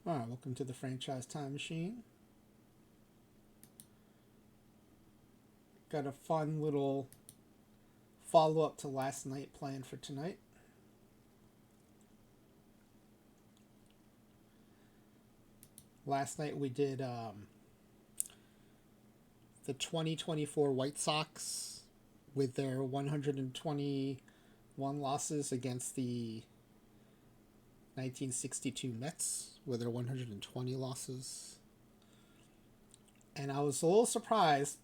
All right, welcome to the Franchise Time Machine. Got a fun little follow up to last night planned for tonight. Last night we did the 2024 White Sox with their 121 losses against the 1962 Mets with their 120 losses. And I was a little surprised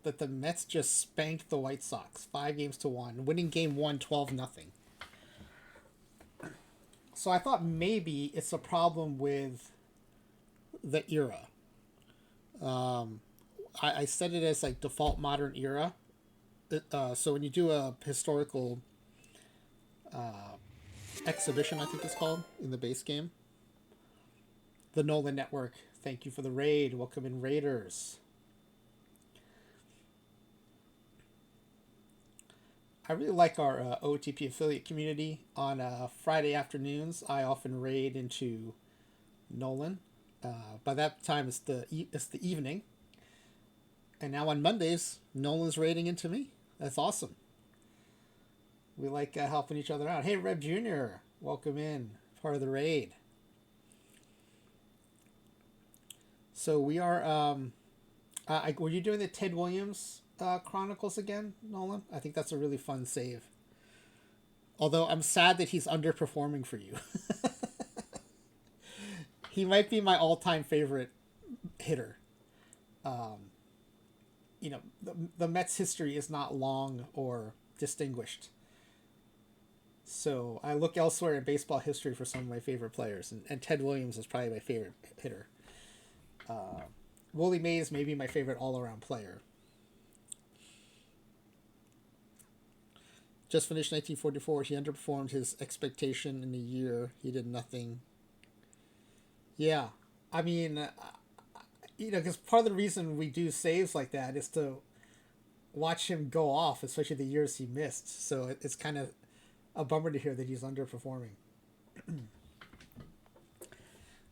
that the Mets just spanked the White Sox 5-1, winning game 1 12-0. So I thought maybe it's a problem with the era. I set it as like default modern era. So when you do a historical exhibition, I think it's called, in the base game, the Nolan Network, thank you for the raid. Welcome in, Raiders. I really like our OOTP affiliate community. On Friday afternoons, I often raid into Nolan. By that time, it's the evening. And now on Mondays, Nolan's raiding into me. That's awesome. We like helping each other out. Hey, Reb Jr., welcome in. Part of the raid. So we are... were you doing the Ted Williams Chronicles again, Nolan? I think that's a really fun save. Although I'm sad that he's underperforming for you. He might be my all-time favorite hitter. The Mets' history is not long or distinguished. So I look elsewhere in baseball history for some of my favorite players, and Ted Williams is probably my favorite hitter. Willie Mays may be my favorite all-around player. Just finished 1944. He underperformed his expectation in a year. He did nothing. Yeah. I mean, because part of the reason we do saves like that is to watch him go off, especially the years he missed. So it's kind of a bummer to hear that he's underperforming.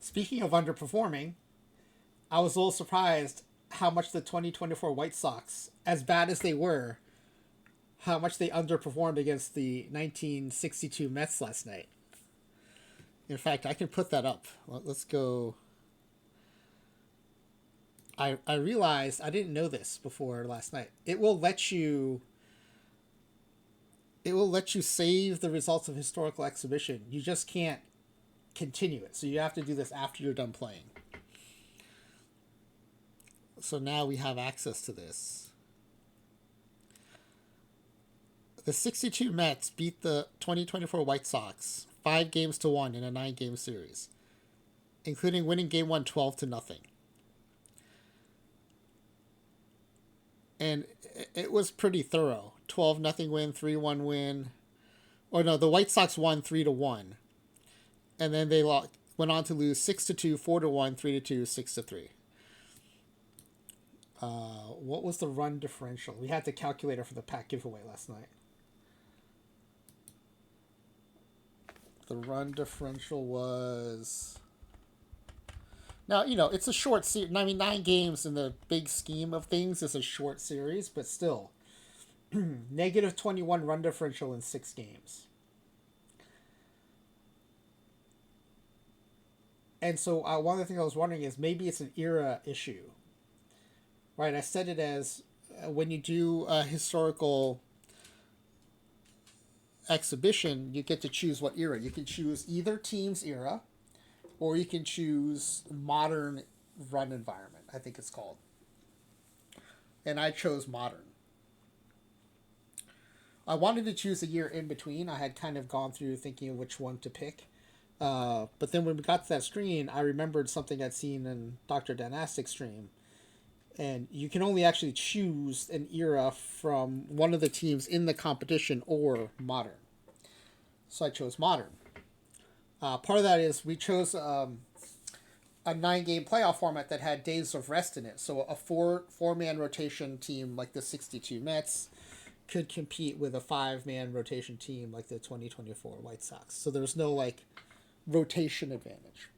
Speaking of underperforming, I was a little surprised how much the 2024 White Sox, as bad as they were, how much they underperformed against the 1962 Mets last night. In fact, I can put that up. Let's go. I realized I didn't know this before last night. It will let you save the results of historical exhibition. You just can't continue it. So you have to do this after you're done playing. So now we have access to this. The 62 Mets beat the 2024 White Sox 5-1 in a 9-game series, including winning game 1 12-0. And it was pretty thorough. 12-0 win, 3-1 win. Or no, the White Sox won 3-1. And then they went on to lose 6-2, 4-1, 3-2, 6-3. What was the run differential? We had the calculator for the pack giveaway last night. The run differential was... Now, it's a short series. I mean, 9 games in the big scheme of things is a short series, but still. Negative 21 run differential in 6 games. And so one of the things I was wondering is maybe it's an era issue. Right, I said it as when you do a historical exhibition, you get to choose what era. You can choose either team's era, or you can choose modern run environment, I think it's called. And I chose modern. I wanted to choose a year in between. I had kind of gone through thinking of which one to pick. But then when we got to that screen, I remembered something I'd seen in Dr. Danastic's stream. And you can only actually choose an era from one of the teams in the competition or modern. So I chose modern. Part of that is we chose a 9-game playoff format that had days of rest in it. So a four-man rotation team like the 62 Mets could compete with a 5-man rotation team like the 2024 White Sox. So there's no rotation advantage.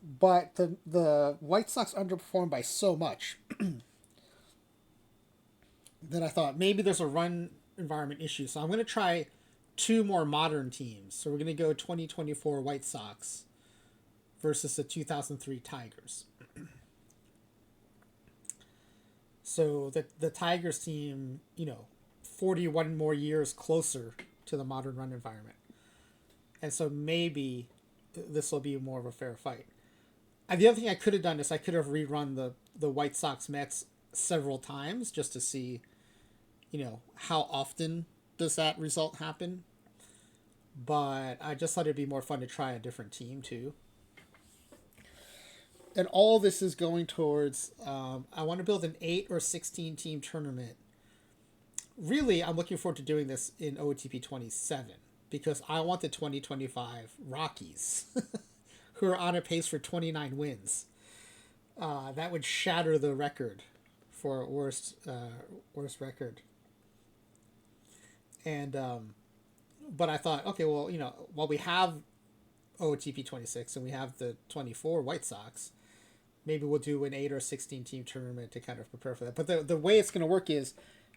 But the White Sox underperformed by so much that I thought maybe there's a run environment issue. So I'm going to try two more modern teams. So we're going to go 2024 White Sox versus the 2003 Tigers. So the Tigers team, 41 more years closer to the modern run environment. And so maybe this will be more of a fair fight. And the other thing I could have done is I could have rerun the White Sox Mets several times just to see, how often does that result happen. But I just thought it'd be more fun to try a different team too. And all this is going towards I want to build an 8 or 16 team tournament. Really, I'm looking forward to doing this in OOTP27 because I want the 2025 Rockies, who are on a pace for 29 wins. That would shatter the record for worst record. And but I thought, okay, well, while we have OOTP26 and we have the 24 White Sox, maybe we'll do an 8 or 16 team tournament to kind of prepare for that. But the way it's going to work is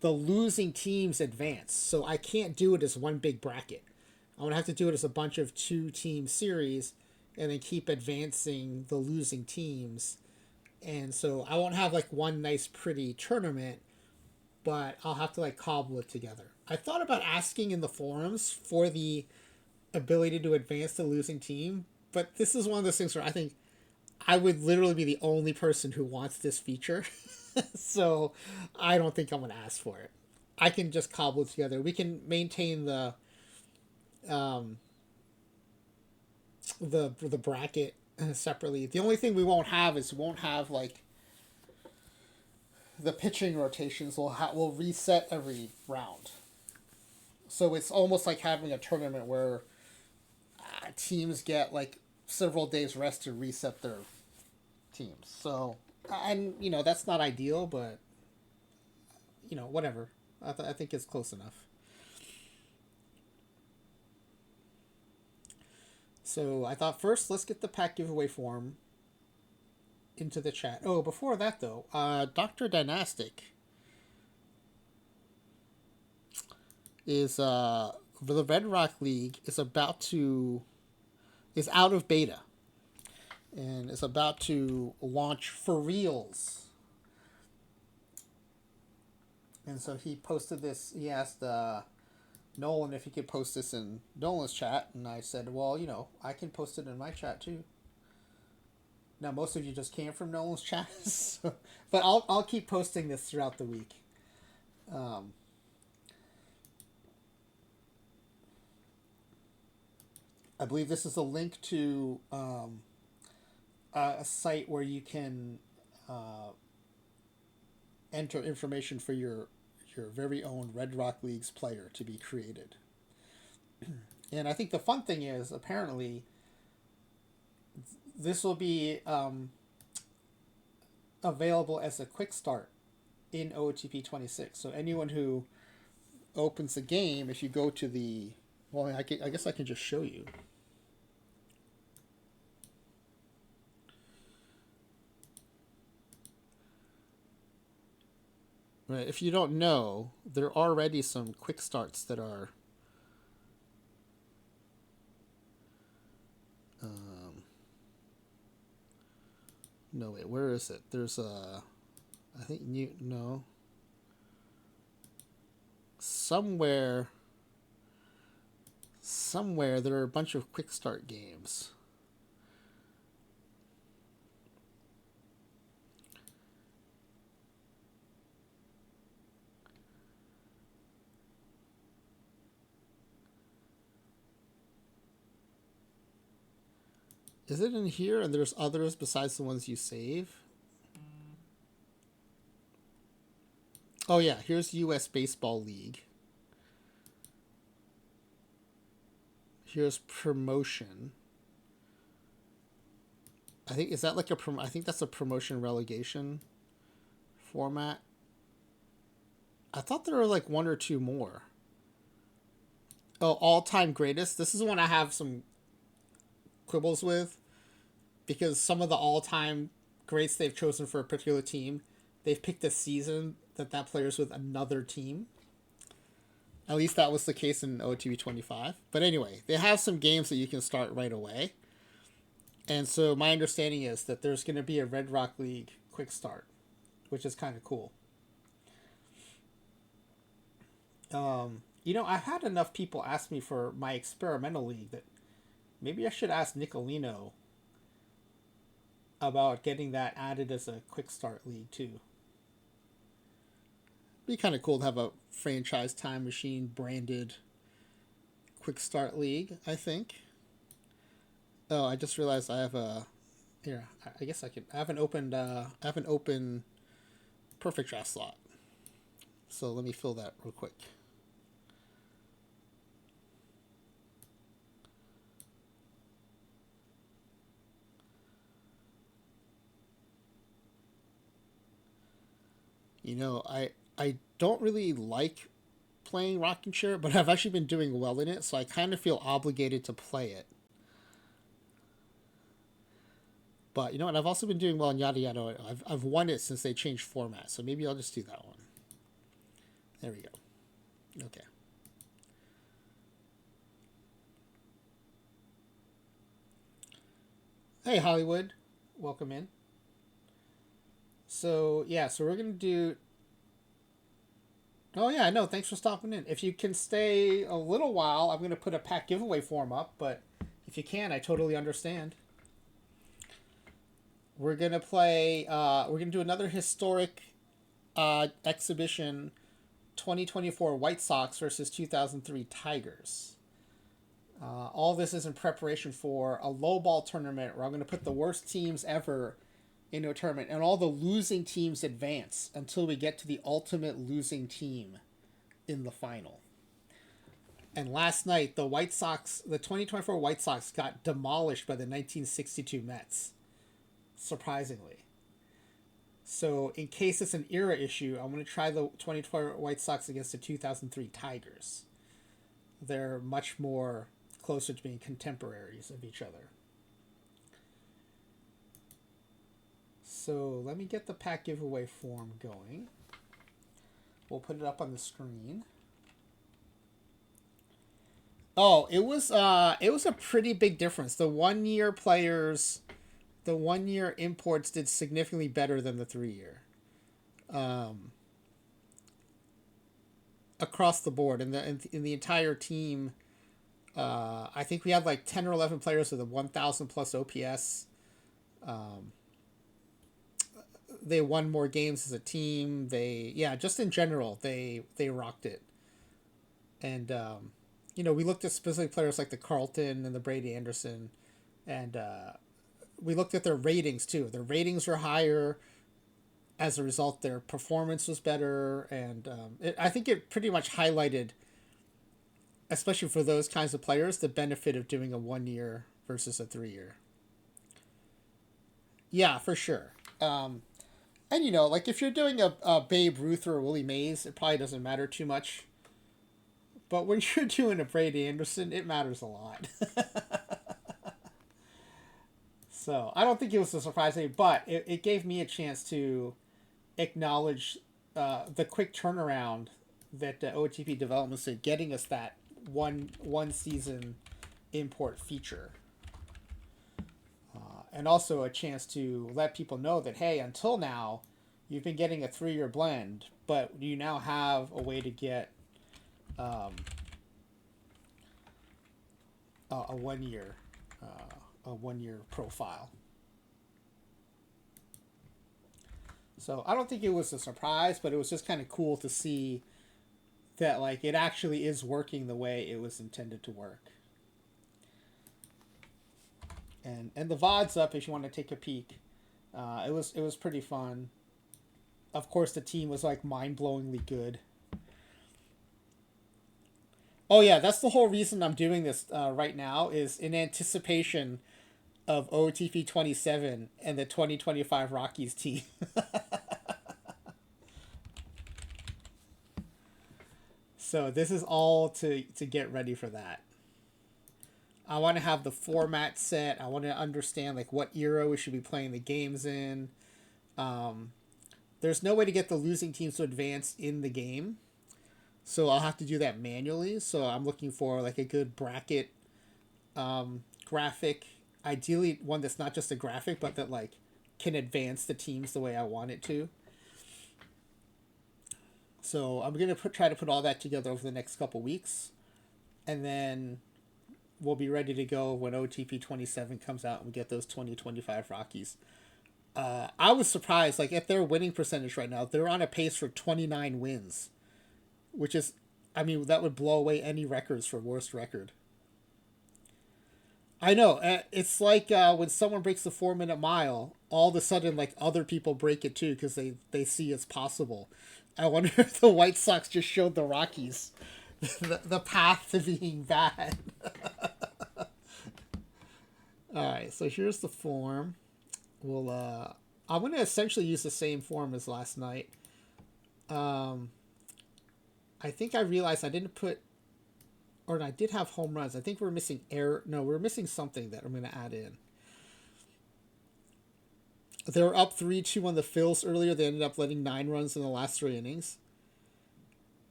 the losing teams advance. So I can't do it as one big bracket. I'm going to have to do it as a bunch of 2-team series and then keep advancing the losing teams. And so I won't have like one nice pretty tournament, but I'll have to like cobble it together. I thought about asking in the forums for the ability to advance the losing team, but this is one of those things where I think I would literally be the only person who wants this feature. So I don't think I'm going to ask for it. I can just cobble it together. We can maintain the bracket separately. The only thing we won't have is we won't have like the pitching rotations will reset every round. So it's almost like having a tournament where teams get like several days rest to reset their teams. So, and that's not ideal, but whatever. I think it's close enough. So I thought first let's get the pack giveaway form into the chat. Oh, before that though, Dr. Dynastic is the Red Rock League is out of beta and is about to launch for reals. And so he posted this. He asked Nolan if he could post this in Nolan's chat, and I said, well, I can post it in my chat too. Now most of you just came from Nolan's chat, so, but I'll keep posting this throughout the week. I believe this is a link to a site where you can enter information for your very own Red Rock League's player to be created. And I think the fun thing is, apparently, this will be available as a quick start in OOTP26. So anyone who opens the game, if you go to the... Well, I guess I can just show you. Right, if you don't know, there are already some quick starts that are no wait, where is it? There's I think somewhere there are a bunch of quick start games. Is it in here and there's others besides the ones you save? Oh yeah, here's US Baseball League. Here's promotion. I think is that like I think that's a promotion relegation format. I thought there were like one or two more. Oh, all-time greatest. This is one I have some quibbles with because some of the all-time greats they've chosen for a particular team, they've picked a season that player's with another team. At least that was the case in OOTP25. But anyway, they have some games that you can start right away. And so my understanding is that there's going to be a Red Rock League quick start, which is kind of cool. I've had enough people ask me for my experimental league that maybe I should ask Nicolino about getting that added as a quick start league too. Be kind of cool to have a franchise time machine branded quick start league, I think. Oh, I just realized I have a here. I guess I have an open perfect draft slot. So let me fill that real quick. I don't really like playing rocking chair, but I've actually been doing well in it, so I kind of feel obligated to play it. But you know what? I've also been doing well in yada yada. I've won it since they changed format, so maybe I'll just do that one. There we go. Okay. Hey Hollywood, welcome in. So yeah, so we're gonna do. Oh yeah, no, thanks for stopping in. If you can stay a little while, I'm gonna put a pack giveaway form up. But if you can, I totally understand. We're gonna play. We're gonna do another historic exhibition, 2024 White Sox versus 2003 Tigers. All this is in preparation for a low ball tournament where I'm going to put the worst teams ever into a tournament, and all the losing teams advance until we get to the ultimate losing team in the final. And last night, the 2024 White Sox got demolished by the 1962 Mets, surprisingly. So, in case it's an era issue, I'm going to try the 2024 White Sox against the 2003 Tigers. They're much more closer to being contemporaries of each other. So let me get the pack giveaway form going. We'll put it up on the screen. Oh, it was a pretty big difference. The 1-year players, the 1-year imports did significantly better than the 3-year. Across the board, in the entire team, I think we had like 10 or 11 players with a 1,000 plus OPS. They won more games as a team. Just in general, they rocked it. And we looked at specific players like the Carlton and the Brady Anderson, and we looked at their ratings too. Their ratings were higher. As a result, their performance was better, and I think it pretty much highlighted, especially for those kinds of players, the benefit of doing a 1-year versus a 3-year. Yeah, for sure. And like if you're doing a Babe Ruth or a Willie Mays, it probably doesn't matter too much. But when you're doing a Brady Anderson, it matters a lot. So I don't think it was a surprise to me, but it gave me a chance to acknowledge the quick turnaround that OTP development did, getting us that one season import feature, and also a chance to let people know that, hey, until now you've been getting a 3-year blend, but you now have a way to get a 1-year a 1-year profile. So I don't think it was a surprise, but it was just kind of cool to see that like it actually is working the way it was intended to work. And the VOD's up if you want to take a peek. It was pretty fun. Of course, the team was like mind-blowingly good. Oh yeah, that's the whole reason I'm doing this right now, is in anticipation of OOTP27 and the 2025 Rockies team. So this is all to get ready for that. I want to have the format set. I want to understand like what era we should be playing the games in. Um, there's no way to get the losing teams to advance in the game, so I'll have to do that manually. So I'm looking for like a good bracket graphic, ideally one that's not just a graphic, but that like can advance the teams the way I want it to. So I'm gonna try to put all that together over the next couple weeks, and then we'll be ready to go when OTP27 comes out and we get those 2025 Rockies. I was surprised, like at their winning percentage right now, they're on a pace for 29 wins, which is, I mean, that would blow away any records for worst record. I know. It's like when someone breaks the 4 minute mile, all of a sudden, like other people break it too because they see it's possible. I wonder if the White Sox just showed the Rockies the path to being bad. All right, so here's the form. We'll I'm gonna essentially use the same form as last night. Um, I think I realized I didn't put, or I did have home runs. I think we're missing air. No, we're missing something that I'm gonna add in. They were up 3-2 on the Phils earlier. They ended up letting 9 runs in the last 3 innings.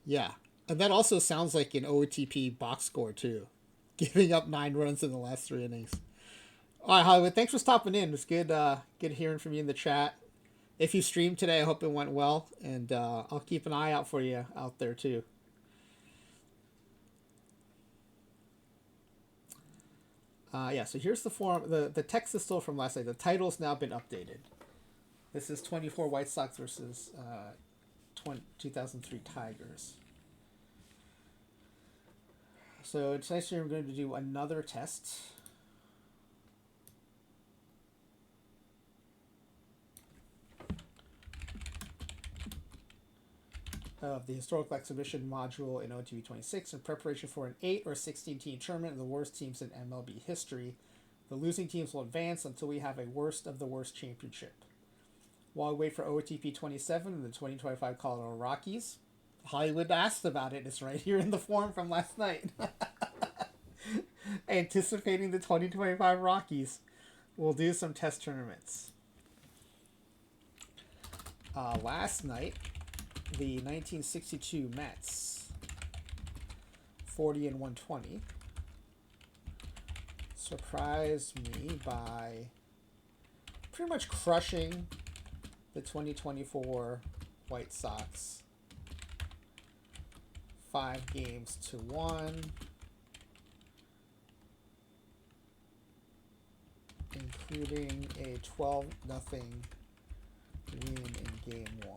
Yeah, and that also sounds like an OOTP box score too, giving up 9 runs in the last 3 innings. All right, Hollywood. Thanks for stopping in. It's good, good hearing from you in the chat. If you streamed today, I hope it went well, and I'll keep an eye out for you out there too. Yeah. So here's the form. The text is still from last night. The title's now been updated. This is 24 White Sox versus 2003 Tigers. So it's nice here. I'm going to do another test. Of the historical exhibition module in OOTP26 in preparation for an 8 or 16 team tournament of the worst teams in MLB history. The losing teams will advance until we have a worst of the worst championship. While we wait for OOTP27 and the 2025 Colorado Rockies, Hollywood asked about it. It's right here in the form from last night. Anticipating the 2025 Rockies, we'll do some test tournaments. Last night, the 1962 Mets, 40-120, surprised me by pretty much crushing the 2024 White Sox 5-1, including a 12-0 win in Game 1.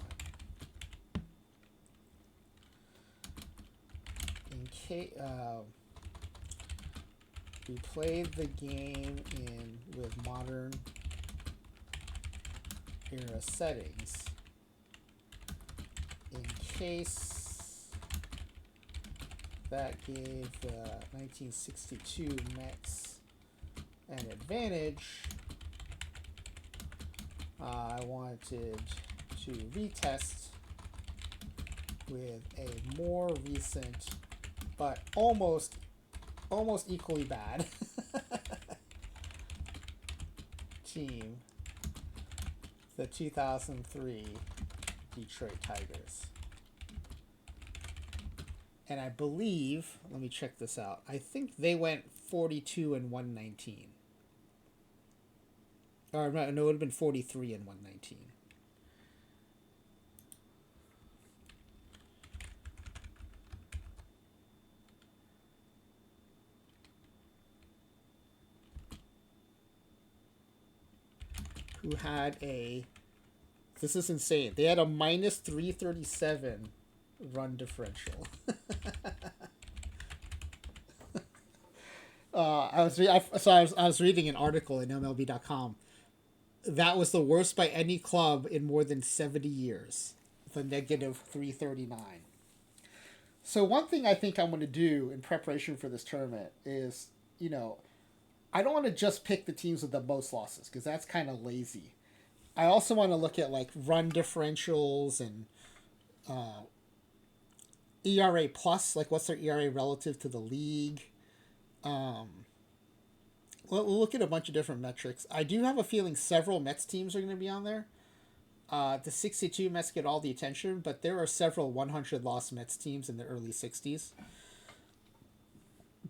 We played the game with modern era settings in case that gave the 1962 Mets an advantage. I wanted to retest with a more recent but almost equally bad team, the 2003 Detroit Tigers. And I believe, let me check this out, I think they went 42-119. Or no, it would have been 43-119. Who had a, this is insane, they had a minus 337 run differential. I was reading an article in MLB.com. That was the worst by any club in more than 70 years. The negative 339. So one thing I think I'm going to do in preparation for this tournament is, I don't want to just pick the teams with the most losses because that's kind of lazy. I also want to look at like run differentials and ERA plus, like what's their ERA relative to the league. we'll look at a bunch of different metrics. I do have a feeling several Mets teams are going to be on there. The 62 Mets get all the attention, but there are several 100 loss Mets teams in the early 60s.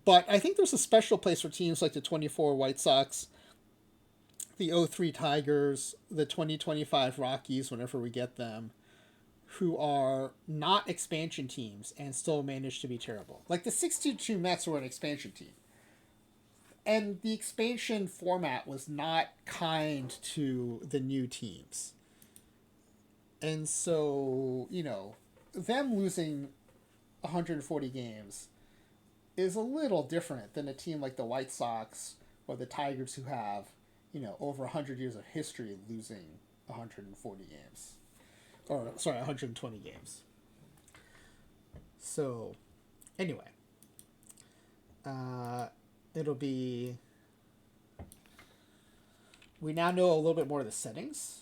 But I think there's a special place for teams like the 24 White Sox, the 03 Tigers, the 2025 Rockies, whenever we get them, who are not expansion teams and still manage to be terrible. Like the 62 Mets were an expansion team. And the expansion format was not kind to the new teams. And so, them losing 140 games is a little different than a team like the White Sox or the Tigers who have, over 100 years of history losing 140 games. Or, sorry, 120 games. So, anyway. It'll be... We now know a little bit more of the settings.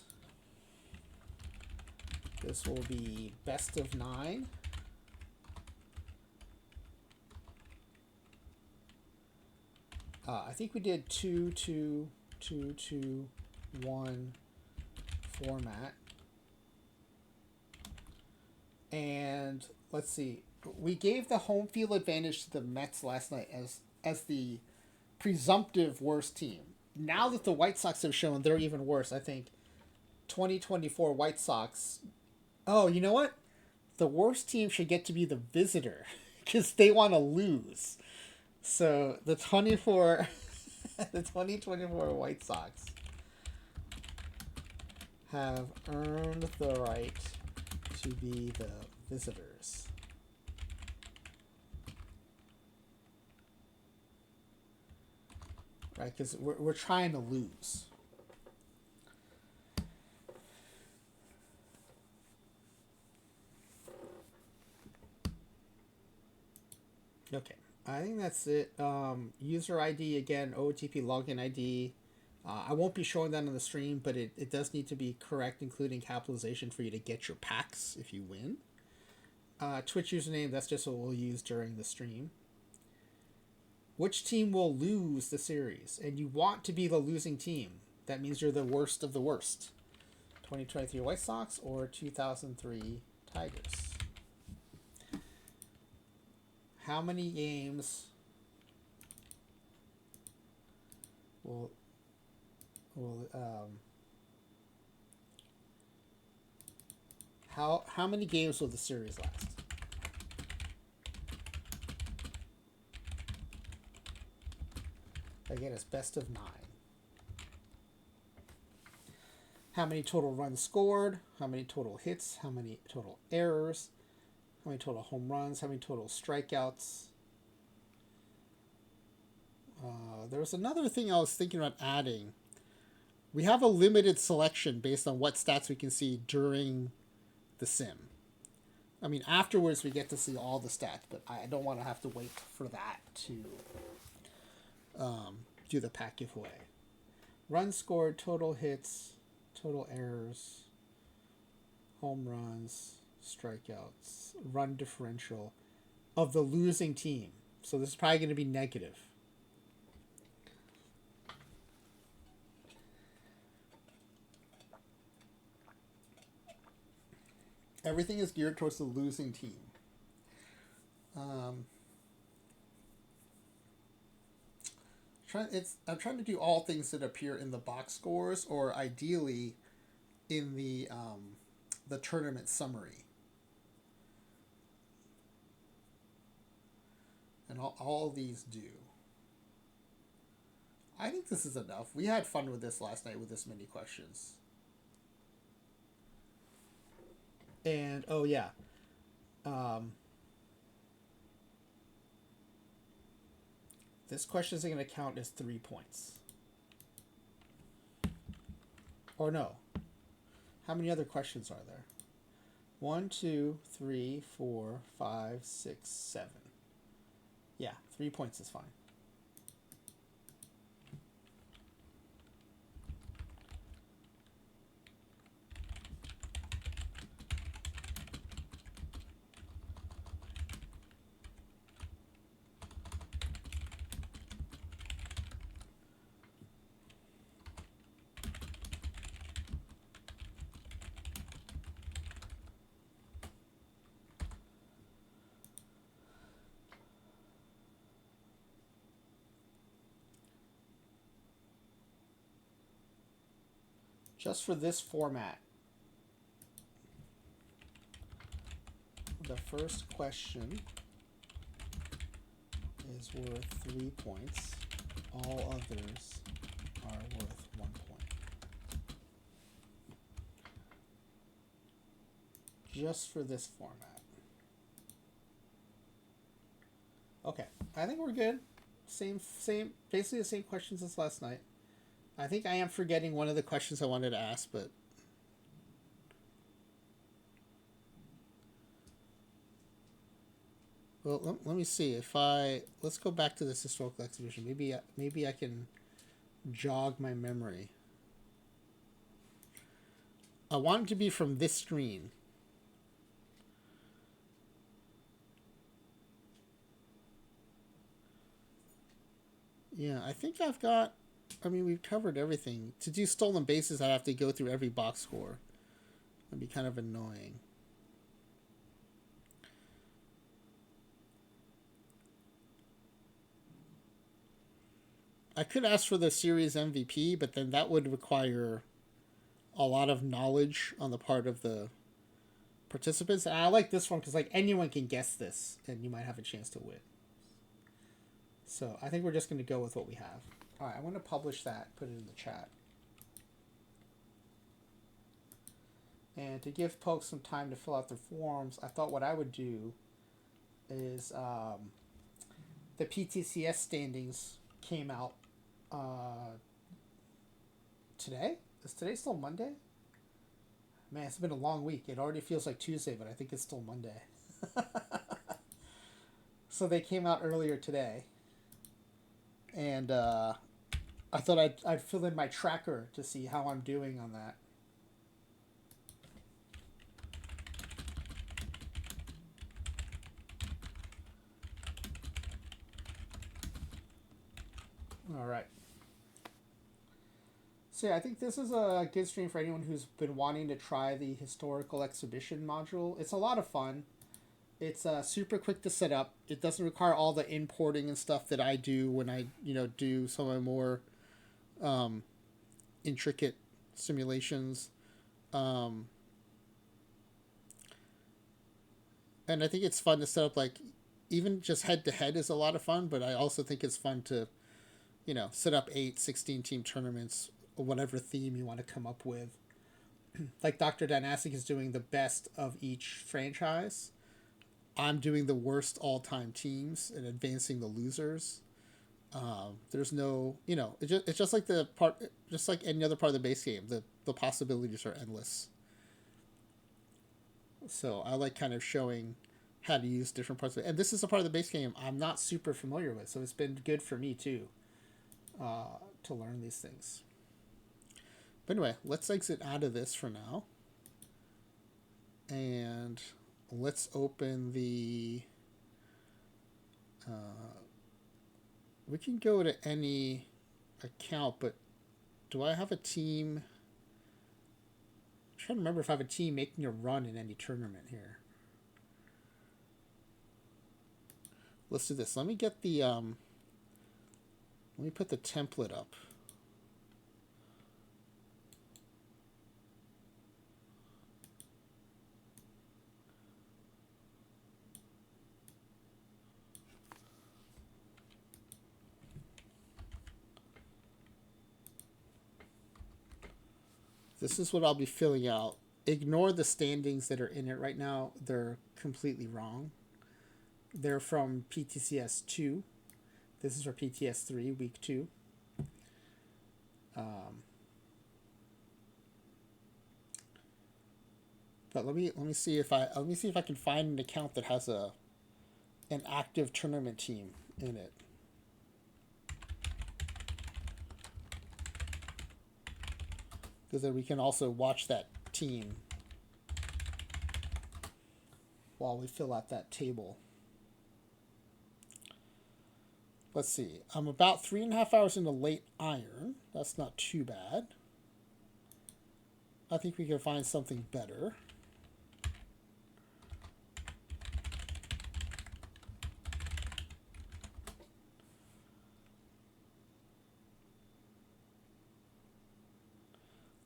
This will be best of 9. I think we did 2-2-2-2-1 format. And let's see. We gave the home field advantage to the Mets last night as the presumptive worst team. Now that the White Sox have shown they're even worse, I think 2024 White Sox... Oh, you know what? The worst team should get to be the visitor because they want to lose. So the 2024 White Sox have earned the right to be the visitors. Right, because we're trying to lose. Okay, I think that's it. User ID, again, OOTP login ID. I won't be showing that on the stream, but it does need to be correct, including capitalization, for you to get your packs if you win. Twitch username, that's just what we'll use during the stream. Which team will lose the series? And you want to be the losing team. That means you're the worst of the worst. 2023 White Sox or 2003 Tigers. How many games will how many games will the series last? Again, it's best of 9. How many total runs scored? How many total hits? How many total errors? How many total home runs? How many total strikeouts? There was another thing I was thinking about adding. We have a limited selection based on what stats we can see during the sim. I mean, afterwards we get to see all the stats, but I don't want to have to wait for that to do the pack giveaway. Runs scored, total hits, total errors, home runs, strikeouts, run differential of the losing team. So this is probably going to be negative. Everything is geared towards the losing team. I'm trying to do all things that appear in the box scores, or ideally in the tournament summary. And all these do. I think this is enough. We had fun with this last night with this many questions. And, oh yeah. This question is going to count as 3 points. Or no. How many other questions are there? 1, 2, 3, 4, 5, 6, 7. Yeah, 3 points is fine. Just for this format, the first question is worth 3 points. All others are worth 1 point. Just for this format. Okay, I think we're good. Same, basically the same questions as last night. I think I am forgetting one of the questions I wanted to ask, but well, let me see if let's go back to this historical exhibition. Maybe I can jog my memory. I want it to be from this screen. Yeah, I think I've got. I mean, we've covered everything. To do stolen bases, I'd have to go through every box score. That'd be kind of annoying. I could ask for the series MVP, but then that would require a lot of knowledge on the part of the participants. And I like this one because like anyone can guess this, and you might have a chance to win. So I think we're just going to go with what we have. All right, I'm going to publish that, put it in the chat. And to give folks some time to fill out their forms, I thought what I would do is the PTCS standings came out today. Is today still Monday? Man, it's been a long week. It already feels like Tuesday, but I think it's still Monday. So they came out earlier today. And I thought I'd fill in my tracker to see how I'm doing on that. All right. So yeah, I think this is a good stream for anyone who's been wanting to try the historical exhibition module. It's a lot of fun. It's super quick to set up. It doesn't require all the importing and stuff that I do when I do some of the more intricate simulations. And I think it's fun to set up, like, even just head to head is a lot of fun, but I also think it's fun to set up 16 team tournaments or whatever theme you want to come up with. Like Dr. Dynastic is doing the best of each franchise. I'm doing the worst all-time teams and advancing the losers. There's no, it's just like just like any other part of the base game. The possibilities are endless. So I like kind of showing how to use different parts of it. And this is a part of the base game I'm not super familiar with, so it's been good for me too to learn these things. But anyway, let's exit out of this for now. And let's open the... we can go to any account, but do I have a team? I'm trying to remember if I have a team making a run in any tournament here. Let's do this. Let me get the... let me put the template up. This is what I'll be filling out. Ignore the standings that are in it right now. They're completely wrong. They're from PTCS 2. This is for PTS 3, week 2. But let me see if I can find an account that has an active tournament team in it. Because then we can also watch that team while we fill out that table. Let's see. I'm about 3.5 hours into late iron. That's not too bad. I think we can find something better.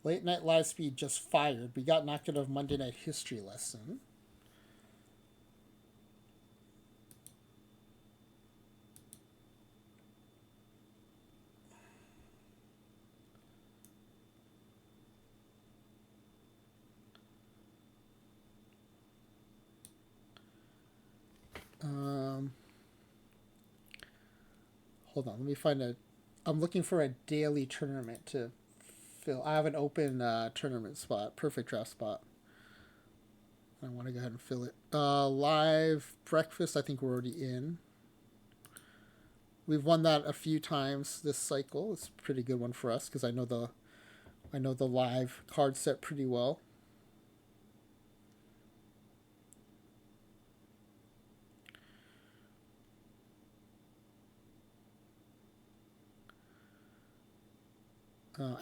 Late Night Live Speed just fired. We got knocked out of Monday Night History Lesson. Hold on, let me find a. I'm looking for a daily tournament to fill. I have an open tournament spot, perfect draft spot. I want to go ahead and fill it. Live breakfast, I think we're already in. We've won that a few times this cycle. It's a pretty good one for us because I know the live card set pretty well.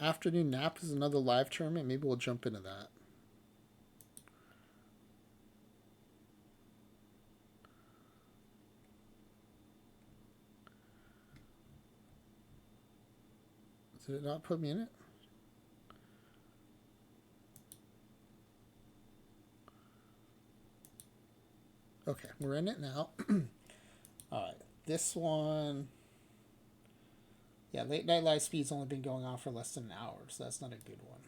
Afternoon Nap is another live tournament. Maybe we'll jump into that. Did it not put me in it? Okay, we're in it now. All right, this one. Yeah, Late Night Live Speed's only been going on for less than an hour, so that's not a good one.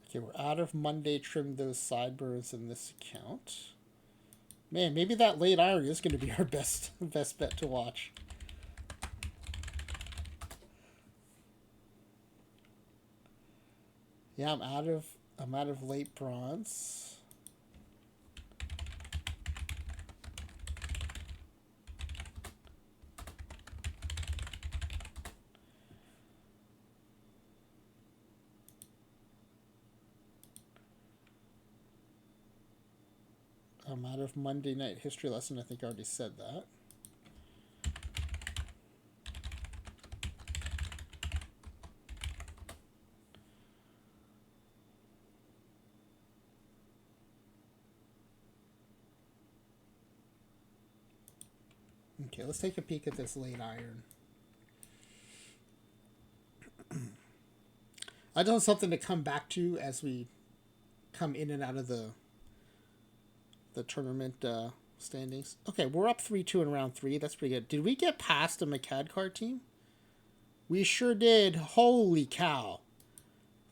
Okay, we're out of Monday. Trim those sideburns in this account. Man, maybe that late iron is going to be our best bet to watch. Yeah, I'm out of late bronze. I'm out of Monday Night History Lesson. I think I already said that. Okay, let's take a peek at this late iron. I don't have something to come back to as we come in and out of the tournament standings. Okay, we're up 3-2 in round 3. That's pretty good. Did we get past a McCadcar team? We sure did. Holy cow.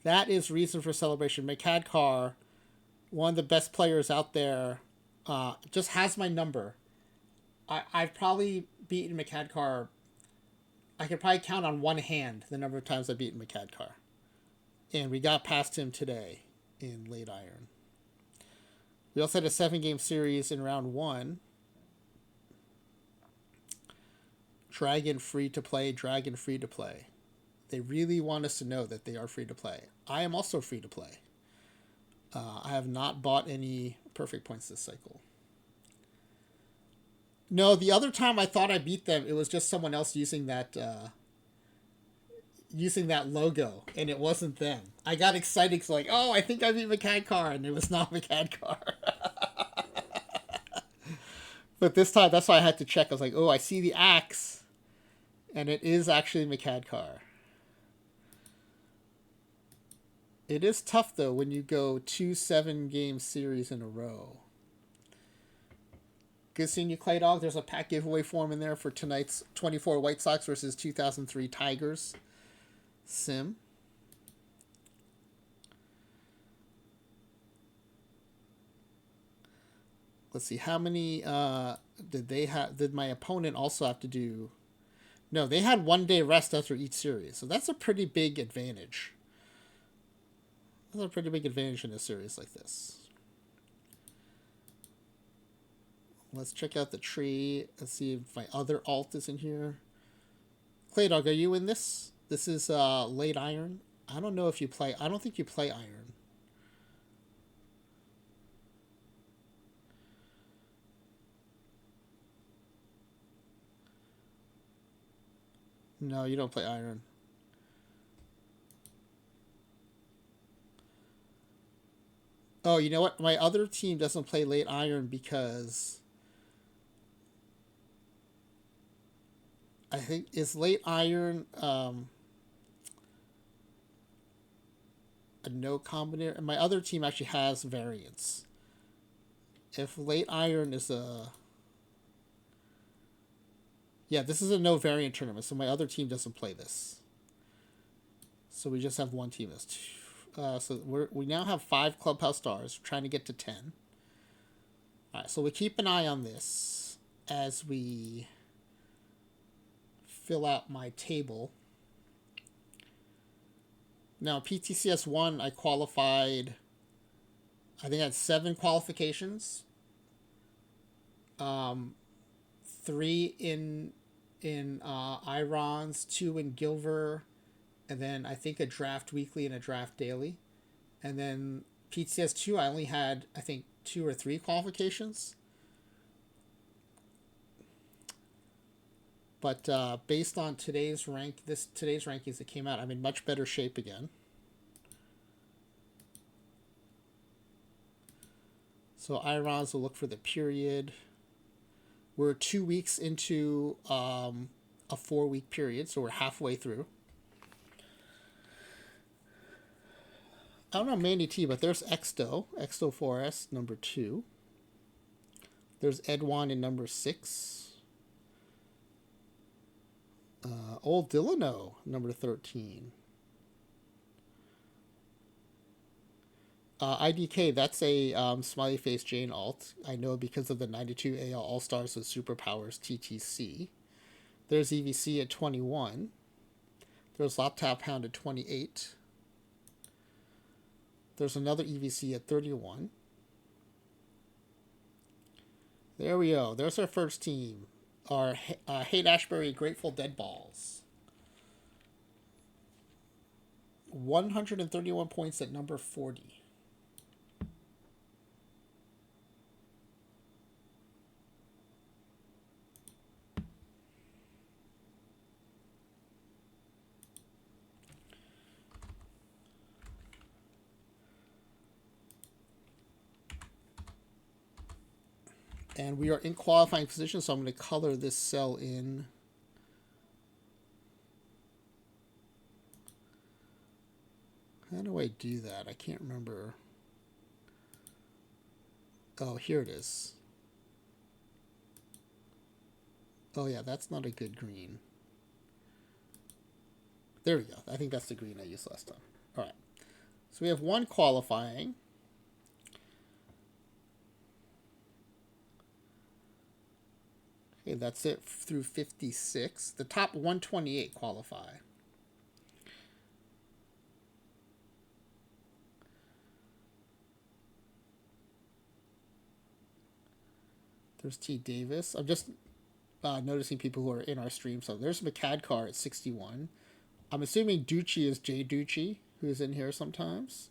That is reason for celebration. McCadcar, one of the best players out there, just has my number. I've probably beaten McCadcar. I could probably count on one hand the number of times I've beaten McCadcar. And we got past him today in late iron. We also had a 7-game series in round 1. Dragon free to play, Dragon free to play. They really want us to know that they are free to play. I am also free to play. I have not bought any perfect points this cycle. No, the other time I thought I beat them, it was just someone else using that logo, and it wasn't them. I got excited because like, oh, I think I beat McCadcar, and it was not McCadcar. But this time, that's why I had to check. I was like, oh, I see the axe, and it is actually McCadcar. It is tough, though, when you go 2 7-game series in a row. Good seeing you, Clay Dog. There's a pack giveaway form in there for tonight's 24 White Sox versus 2003 Tigers sim. Let's see, how many did they have? Did my opponent also have to do? No, they had 1 day rest after each series, so that's a pretty big advantage. That's a pretty big advantage in a series like this. Let's check out the tree. Let's see if my other alt is in here. Claydog, are you in this? This is late iron. I don't know if you play. I don't think you play iron. No, you don't play iron. Oh, you know what? My other team doesn't play late iron because I think is late iron a no combinator. And my other team actually has variants. If late iron is a yeah, this is a no variant tournament, so my other team doesn't play this. So we just have one team. So we now have 5 clubhouse stars. We're trying to get to 10. All right, so we keep an eye on this as we fill out my table. Now, PTCS 1, I qualified, I think I had 7 qualifications. 3 in Irons, 2 in Gilver, and then I think a draft weekly and a draft daily. And then PTCS 2, I only had, I think, 2 or 3 qualifications. But based on today's rankings that came out, I'm in much better shape again. So Irons will look for the period. We're 2 weeks into a 4-week period, so we're halfway through. I don't know Mandy T, but there's Exto 4S, number 2. There's Edwan in number 6. Old Delano, number 13. IDK, that's a smiley face Jane alt. I know because of the 92 AL All Stars with Superpowers TTC. There's EVC at 21. There's Laptop Hound at 28. There's another EVC at 31. There we go. There's our first team. Our Haight Ashbury Grateful Dead Balls. 131 points at number 40. And we are in qualifying position, so I'm going to color this cell in. How do I do that? I can't remember. Oh, here it is. Oh, yeah, that's not a good green. There we go. I think that's the green I used last time. All right. So we have 1 qualifying. Okay, that's it through 56. The top 128 qualify. There's T. Davis. I'm just noticing people who are in our stream. So there's McCadcar at 61. I'm assuming Ducci is Jay Ducci, who's in here sometimes.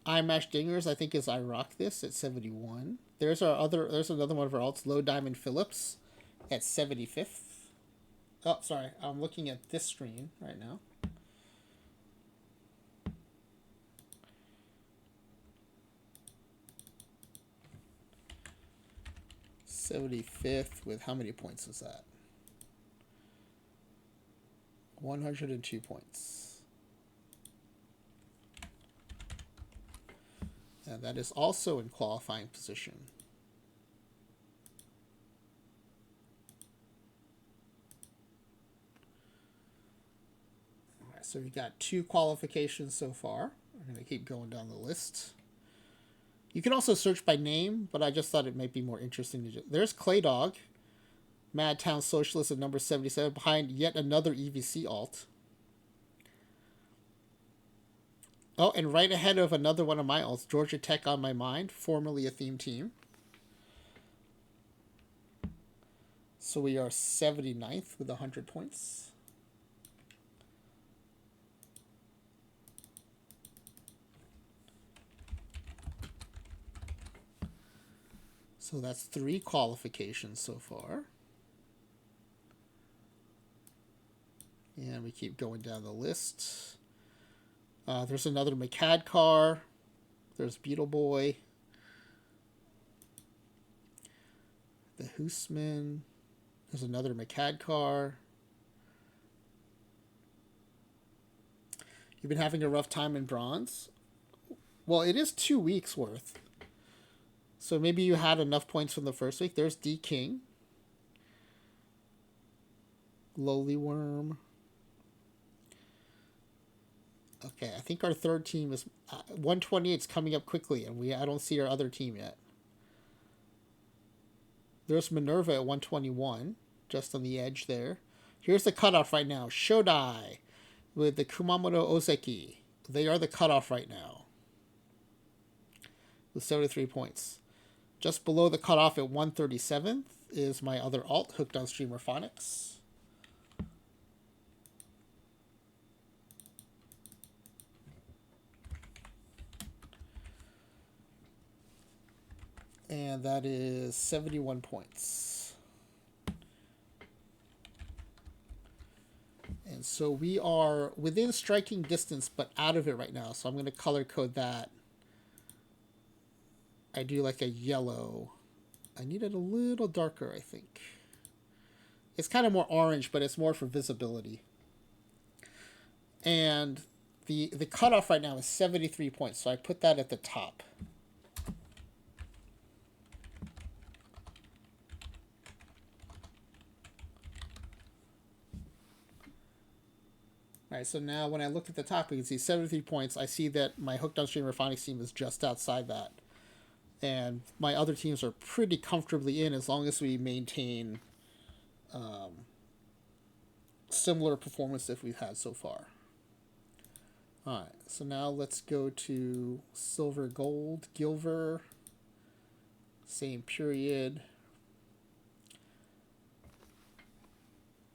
iMash Dingers, I think, is I Rock This at 71. There's another one of our alts, Low Diamond Phillips at 75th. Oh, sorry. I'm looking at this screen right now. '75th with how many points was that? 102 points. And that is also in qualifying position. All right, so we got 2 qualifications so far. We're going to keep going down the list. You can also search by name, but I just thought it might be more interesting. There's Clay Dog, Madtown Socialist at number 77, behind yet another EVC alt. Oh, and right ahead of another one of my alts, Georgia Tech on My Mind, formerly a theme team. So we are 79th with 100 points. So that's 3 qualifications so far. And we keep going down the list. There's another McCad car. There's Beetle Boy. The Hoosman. There's another McCad car. You've been having a rough time in bronze? Well, it is 2 weeks worth. So maybe you had enough points from the first week. There's D King. Lowly Worm. Okay, I think our third team is 128. It's coming up quickly, and I don't see our other team yet. There's Minerva at 121, just on the edge there. Here's the cutoff right now. Shodai with the Kumamoto Ozeki. They are the cutoff right now with 73 points. Just below the cutoff at 137th is my other alt, Hooked on Streamer Phonics. And that is 71 points. And so we are within striking distance, but out of it right now. So I'm going to color code that. I do like a yellow. I need it a little darker, I think. It's kind of more orange, but it's more for visibility. And the cutoff right now is 73 points. So I put that at the top. All right, so now when I look at the top, we can see 73 points. I see that my Hooked on Streamer Phonics team is just outside that. And my other teams are pretty comfortably in as long as we maintain similar performance that we've had so far. All right, so now let's go to Silver Gold, Gilver, same period.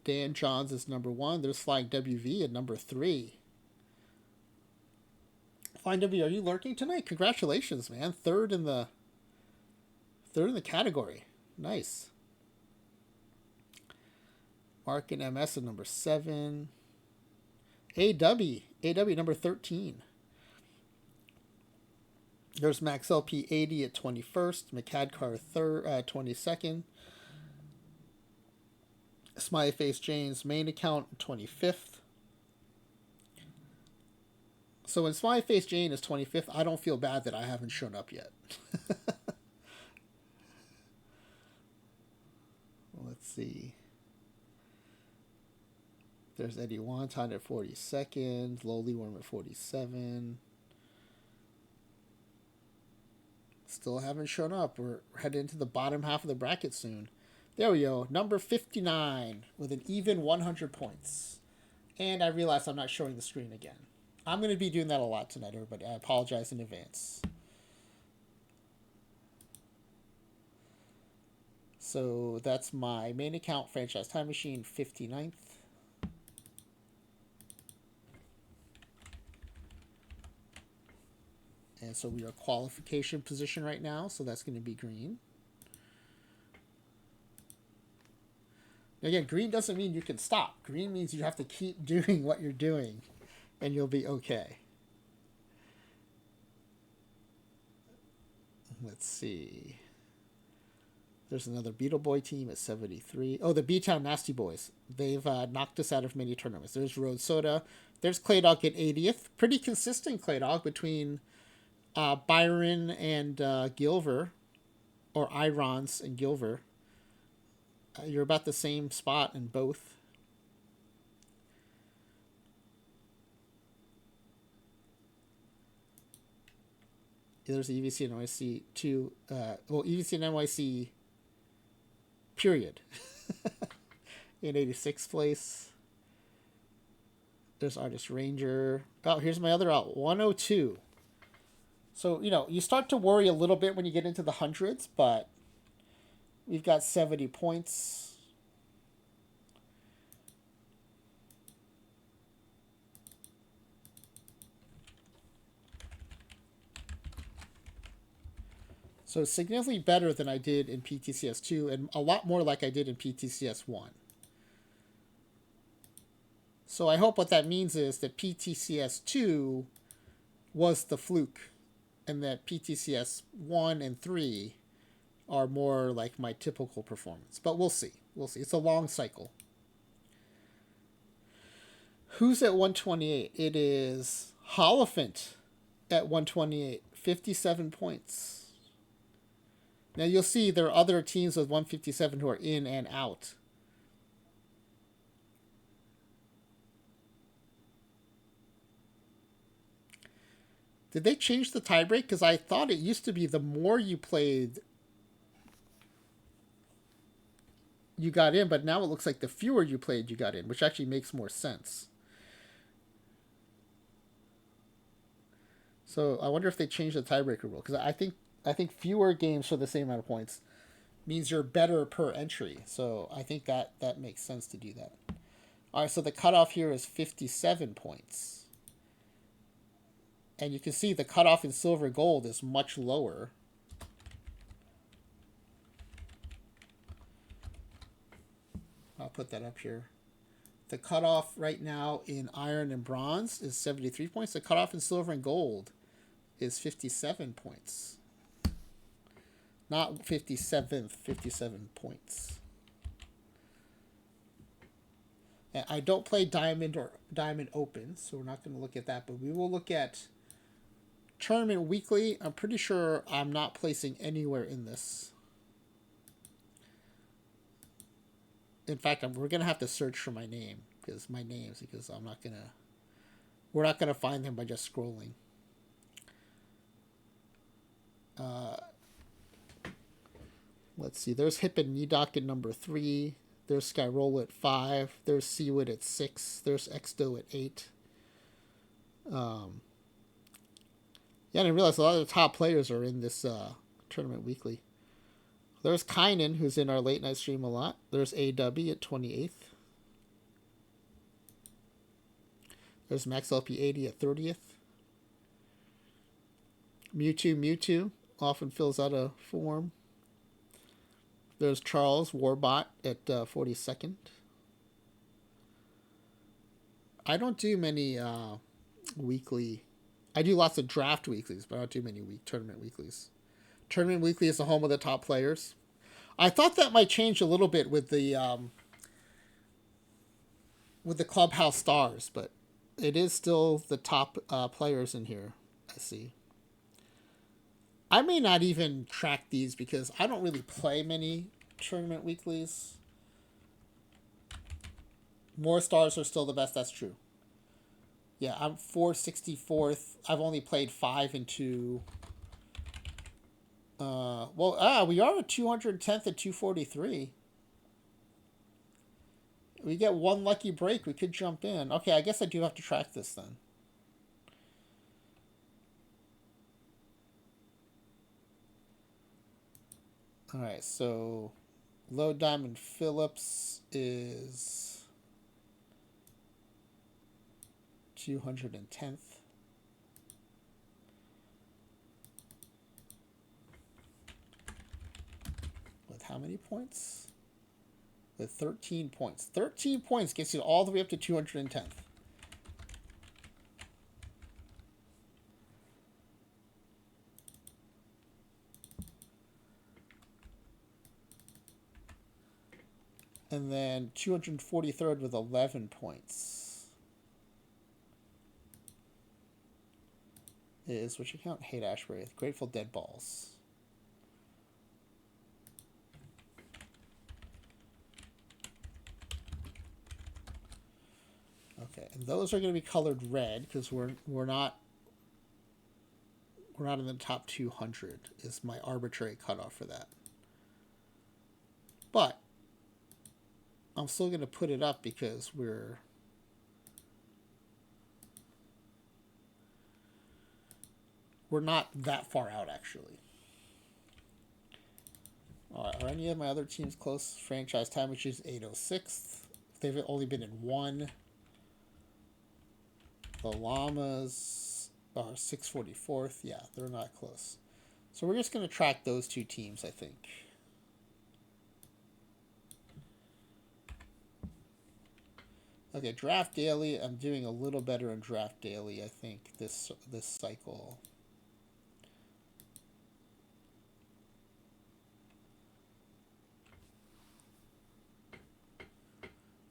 Dan Johns is number 1. There's Flying WV at number 3. Flying W, are you lurking tonight? Congratulations, man. Third in the category. Nice. Mark and MS at number 7. AW number 13. There's Max LP 80 at 21st. McCadcar 22nd. Smiley Face Jane's main account 25th. So when Smiley Face Jane is 25th, I don't feel bad that I haven't shown up yet. Let's see. There's Eddie Wonton at 42nd. Lowly Worm at 47. Still haven't shown up. We're heading into the bottom half of the bracket soon. There we go. Number 59 with an even 100 points. And I realize I'm not showing the screen again. I'm going to be doing that a lot tonight, everybody. I apologize in advance. So that's my main account, Franchise Time Machine, 59th. And so we are qualification position right now, so that's going to be green. Again, green doesn't mean you can stop. Green means you have to keep doing what you're doing, and you'll be okay. Let's see. There's another Beetle Boy team at 73. Oh, the B-Town Nasty Boys. They've knocked us out of many tournaments. There's Road Soda. There's Claydog at 80th. Pretty consistent Claydog between Byron and Gilver, or Irons and Gilver. You're about the same spot in both. There's EVC and NYC 2. EVC and NYC period. In 86th place. There's Artist Ranger. Oh, here's my other out. 102. So, you start to worry a little bit when you get into the hundreds, but we've got 70 points. So significantly better than I did in PTCS 2 and a lot more like I did in PTCS 1. So I hope what that means is that PTCS 2 was the fluke, and that PTCS 1 and 3 are more like my typical performance. But we'll see. We'll see. It's a long cycle. Who's at 128? It is Holophant at 128, 57 points. Now you'll see there are other teams with 157 who are in and out. Did they change the tiebreak? Because I thought it used to be the more you played, you got in, but now it looks like the fewer you played, you got in, which actually makes more sense. So I wonder if they changed the tiebreaker rule, because I think fewer games for the same amount of points means you're better per entry. So I think that makes sense to do that. All right, so the cutoff here is 57 points. And you can see the cutoff in silver gold is much lower. I'll put that up here. The cutoff right now in iron and bronze is 73 points. The cutoff in silver and gold is 57 points. Not 57th, 57 points. And I don't play Diamond or Diamond Open, so we're not going to look at that, but we will look at Tournament Weekly. I'm pretty sure I'm not placing anywhere in this. In fact, we're going to have to search for my name, because I'm not going to, we're not going to find them by just scrolling. Let's see. There's Hip and Nidok at number 3. There's Skyroll at 5. There's Seawood at 6. There's Exdo at 8. Yeah, I didn't realize a lot of the top players are in this Tournament Weekly. There's Kynan, who's in our late night stream a lot. There's AW at 28th. There's Max LP80 at 30th. Mewtwo often fills out a form. There's Charles Warbot at 42nd. I don't do many weekly. I do lots of draft weeklies, but I don't do many tournament weeklies. Tournament Weekly is the home of the top players. I thought that might change a little bit with the Clubhouse Stars, but it is still the top players in here. I see. I may not even track these because I don't really play many Tournament Weeklies. More stars are still the best, that's true. Yeah, I'm 464th. I've only played 5 and 2. We are at 210th and 243. We get one lucky break, we could jump in. Okay, I guess I do have to track this then. Alright, so Low Diamond Phillips is 210th. With how many points? With 13 points. 13 points gets you all the way up to 210th. And then 243rd with 11 points is, which account? Hate Ashbury. Grateful Dead Balls. Okay, and those are going to be colored red because we're not in the top 200 is my arbitrary cutoff for that. But I'm still going to put it up because we're not that far out, actually. All right, are any of my other teams close? Franchise Time, which is 806th. They've only been in 1. The Llamas are 644th. Yeah, they're not close. So we're just going to track those 2 teams, I think. Okay, Draft Daily. I'm doing a little better in Draft Daily, I think, this cycle.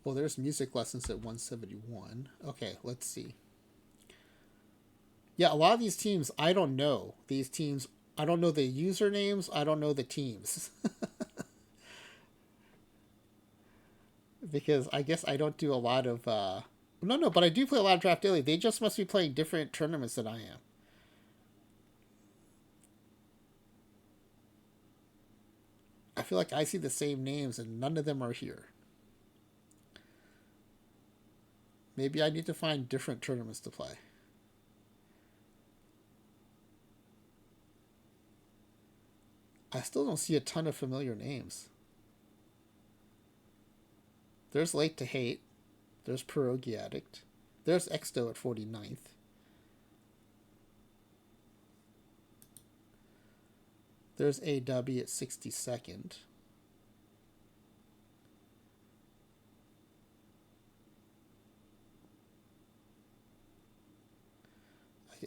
Well, there's music lessons at 171. Okay, let's see. Yeah, a lot of these teams I don't know. These teams I don't know the usernames. I don't know the teams because I guess I don't do a lot of. No, but I do play a lot of Draft Daily. They just must be playing different tournaments than I am. I feel like I see the same names and none of them are here. Maybe I need to find different tournaments to play. I still don't see a ton of familiar names. There's Late to Hate. There's Pierogi Addict. There's Exto at 49th. There's AW at 62nd.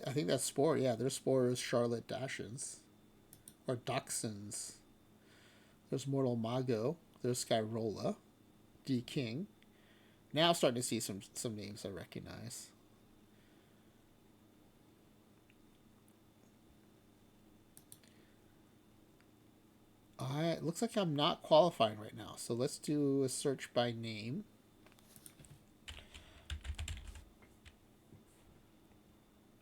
I think that's Spore. Yeah, there's Spore's Charlotte Dashes. Or Dachshunds. There's Mortal Mago. There's Skyrola. D King. Now I'm starting to see some names I recognize. It looks like I'm not qualifying right now. So let's do a search by name.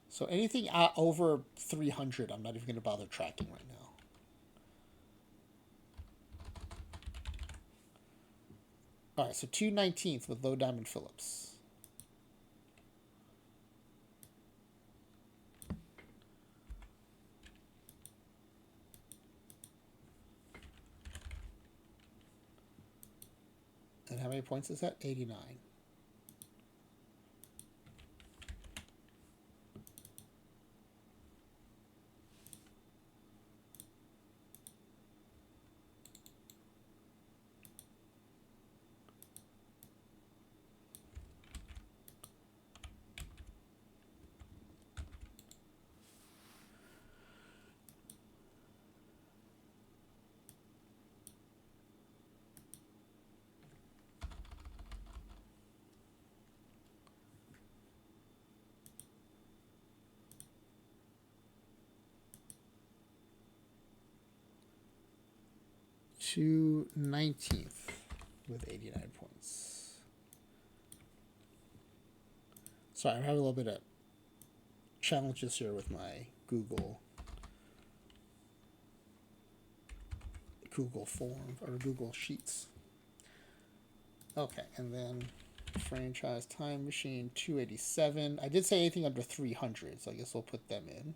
So anything over 300, I'm not even going to bother tracking right now. All right, so 219th with Low Diamond Phillips. And how many points is that? 89. To 19th with 89 points. Sorry, I'm having a little bit of challenges here with my Google form or Google Sheets. Okay, and then franchise time machine 287. I did say anything under 300, so I guess we'll put them in.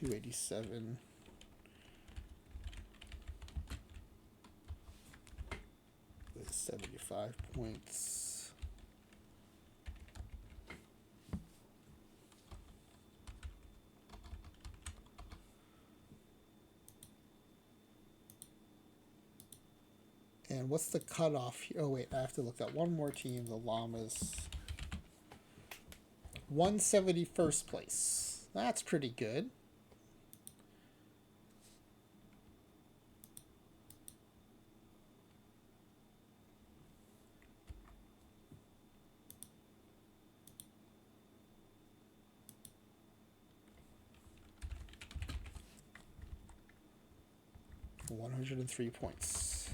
$287 with 75 points. And what's the cutoff here? Oh, wait, I have to look at one more team. The Llamas. 171st place. That's pretty good. For 103 points.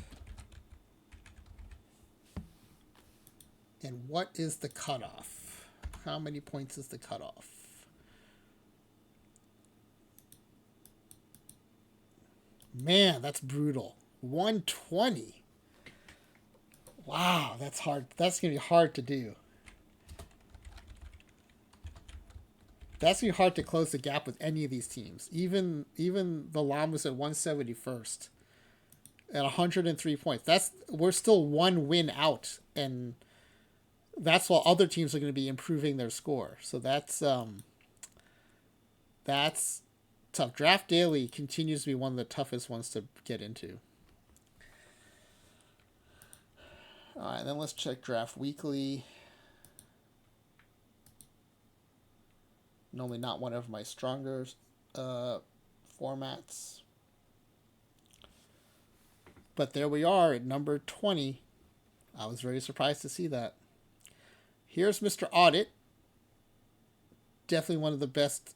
And what is the cutoff? How many points is the cutoff? Man, that's brutal. 120. Wow, that's hard. That's going to be hard to do. That's going to be hard to close the gap with any of these teams. Even the Llamas at 171st at 103 points. We're still one win out, and That's while other teams are going to be improving their score. So that's tough. Draft Daily continues to be one of the toughest ones to get into. All right, then let's check Draft Weekly. Normally not one of my stronger formats. But there we are at number 20. I was very surprised to see that. Here's Mr. Audit. Definitely one of the best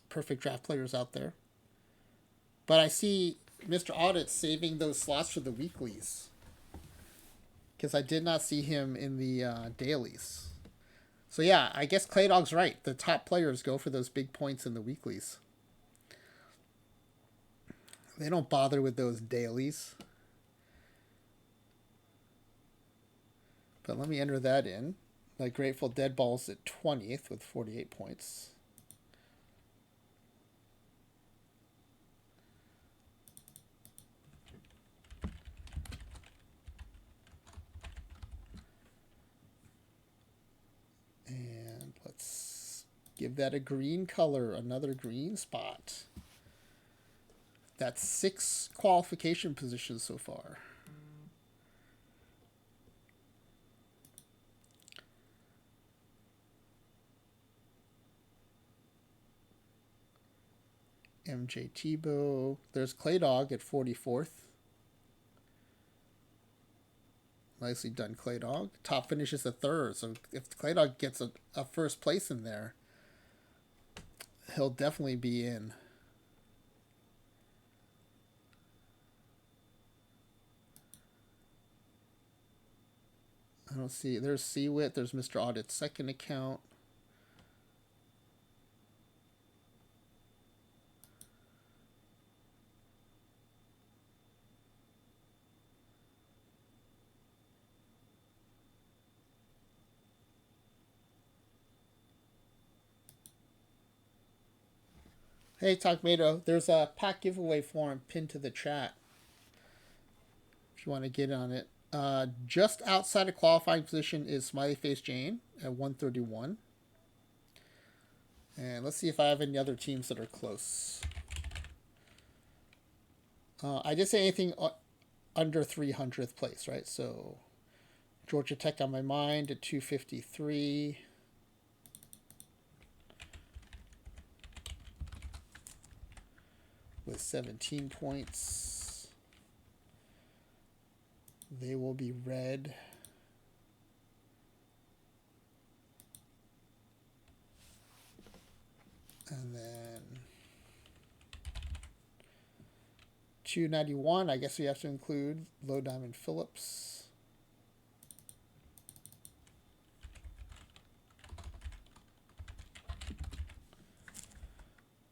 perfect draft players out there. But I see Mr. Audit saving those slots for the weeklies. Because I did not see him in the dailies. So yeah, I guess Claydog's right. The top players go for those big points in the weeklies. They don't bother with those dailies. But let me enter that in. My Grateful Dead Ball's at 20th with 48 points. And let's give that a green color, another green spot. That's 6 qualification positions so far. MJ Tebow. There's Claydog at 44th. Nicely done, Claydog. Top finishes at 3rd. So if Claydog gets a first place in there, he'll definitely be in. I don't see. There's Seawit. There's Mr. Audit's second account. Hey, Talkmado, there's a pack giveaway form pinned to the chat if you want to get on it. Just outside of qualifying position is Smiley Face Jane at 131. And let's see if I have any other teams that are close. I did say anything under 300th place, right? So Georgia Tech on my mind at 253. With 17 points. They will be red. And then 291, I guess we have to include Low Diamond Phillips.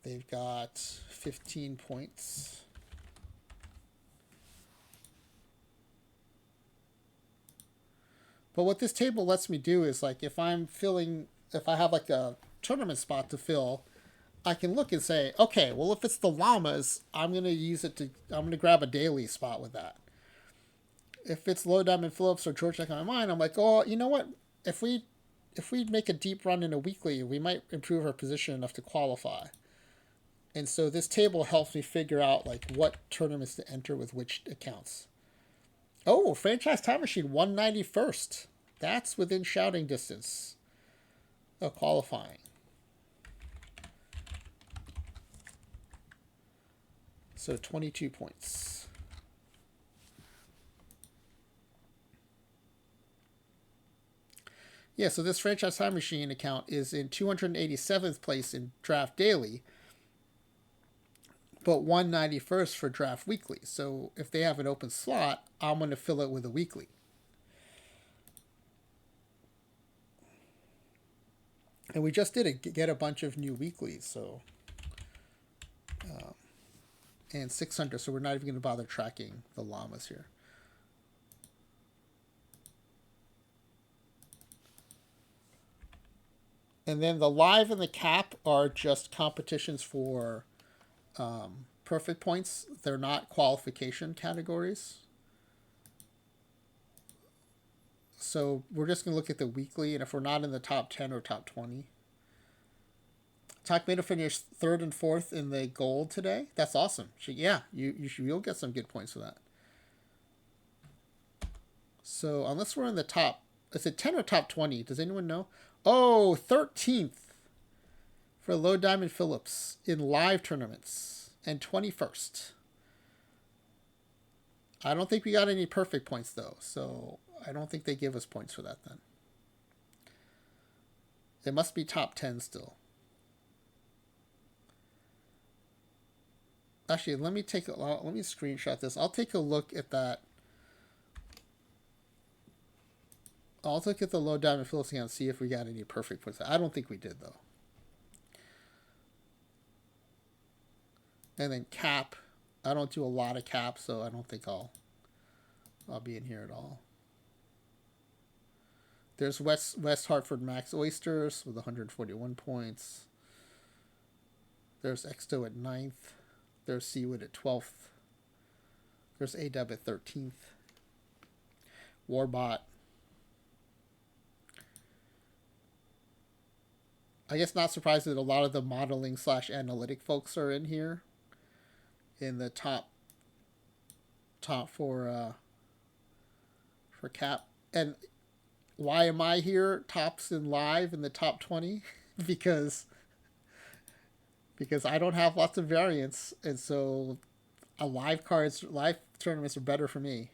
They've got 15 points. But what this table lets me do is, like, if I have like a tournament spot to fill, I can look and say, okay, well, if it's the llamas, I'm going to grab a daily spot with that. If it's Low Diamond Phillips or George Tech on my mind, I'm like, oh, you know what? If we make a deep run in a weekly, we might improve our position enough to qualify. And so this table helps me figure out, like, what tournaments to enter with which accounts. Oh, Franchise Time Machine 191st. That's within shouting distance of qualifying. So 22 points. Yeah, so this Franchise Time Machine account is in 287th place in Draft Daily, but 191st for Draft Weekly. So if they have an open slot, I'm going to fill it with a weekly. And we just did get a bunch of new weeklies, so and 600. So we're not even going to bother tracking the llamas here. And then the live and the cap are just competitions for perfect points. They're not qualification categories. So we're just gonna look at the weekly, and if we're not in the top 10 or top 20, Takmeda finished third and fourth in the gold today. That's awesome. Yeah, you'll get some good points for that. So unless we're in the top, is it 10 or top 20? Does anyone know? Oh, 13th for Low Diamond Phillips in live tournaments, and 21st. I don't think we got any perfect points though, so I don't think they give us points for that then. It must be top 10 still. Actually, let me screenshot this. I'll take a look at that. I'll look at the Low Diamond Phillips and see if we got any perfect points. I don't think we did though. And then cap. I don't do a lot of cap, so I don't think I'll be in here at all. There's West Hartford Max Oysters with 141 points. There's Exto at 9th. There's Seawood at 12th. There's AW at 13th. Warbot. I guess not surprised that a lot of the modeling / analytic folks are in here. In the top for cap. And why am I here? Tops in live in the top 20? because I don't have lots of variants, and so live tournaments are better for me.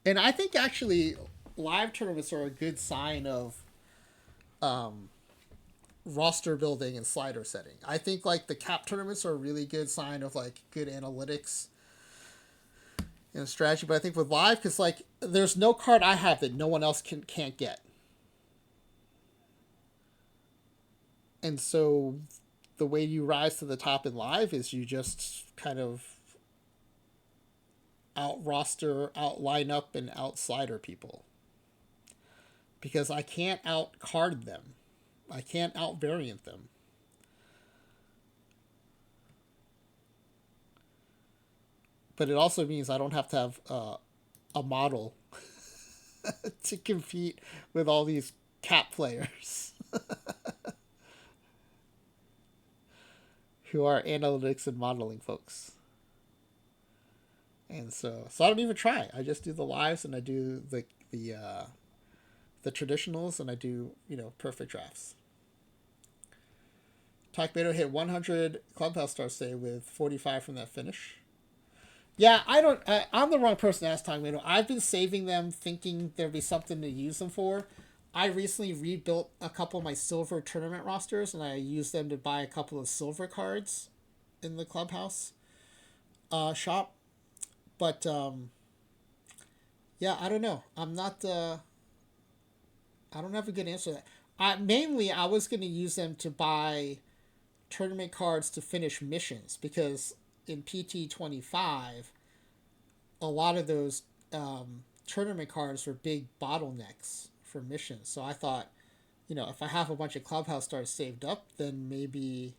And I think actually live tournaments are a good sign of roster building and slider setting. I think like the cap tournaments are a really good sign of like good analytics and strategy. But I think with live, because like there's no card I have that no one else can't get, and so the way you rise to the top in live is you just kind of out roster, out line up, and out slider people. Because I can't out card them. I can't out variant them. But it also means I don't have to have a model to compete with all these cap players who are analytics and modeling folks. And so I don't even try. I just do the lives, and I do the traditionals, and I do perfect drafts. Takbedo hit 100 clubhouse stars today with 45 from that finish. Yeah, I'm the wrong person to ask Takbedo. I've been saving them, thinking there'd be something to use them for. I recently rebuilt a couple of my silver tournament rosters, and I used them to buy a couple of silver cards in the clubhouse shop. But yeah, I don't know. I'm not. I don't have a good answer to that. Mainly, I was going to use them to buy tournament cards to finish missions, because in PT25, a lot of those tournament cards were big bottlenecks for missions. So I thought, if I have a bunch of clubhouse stars saved up, then maybe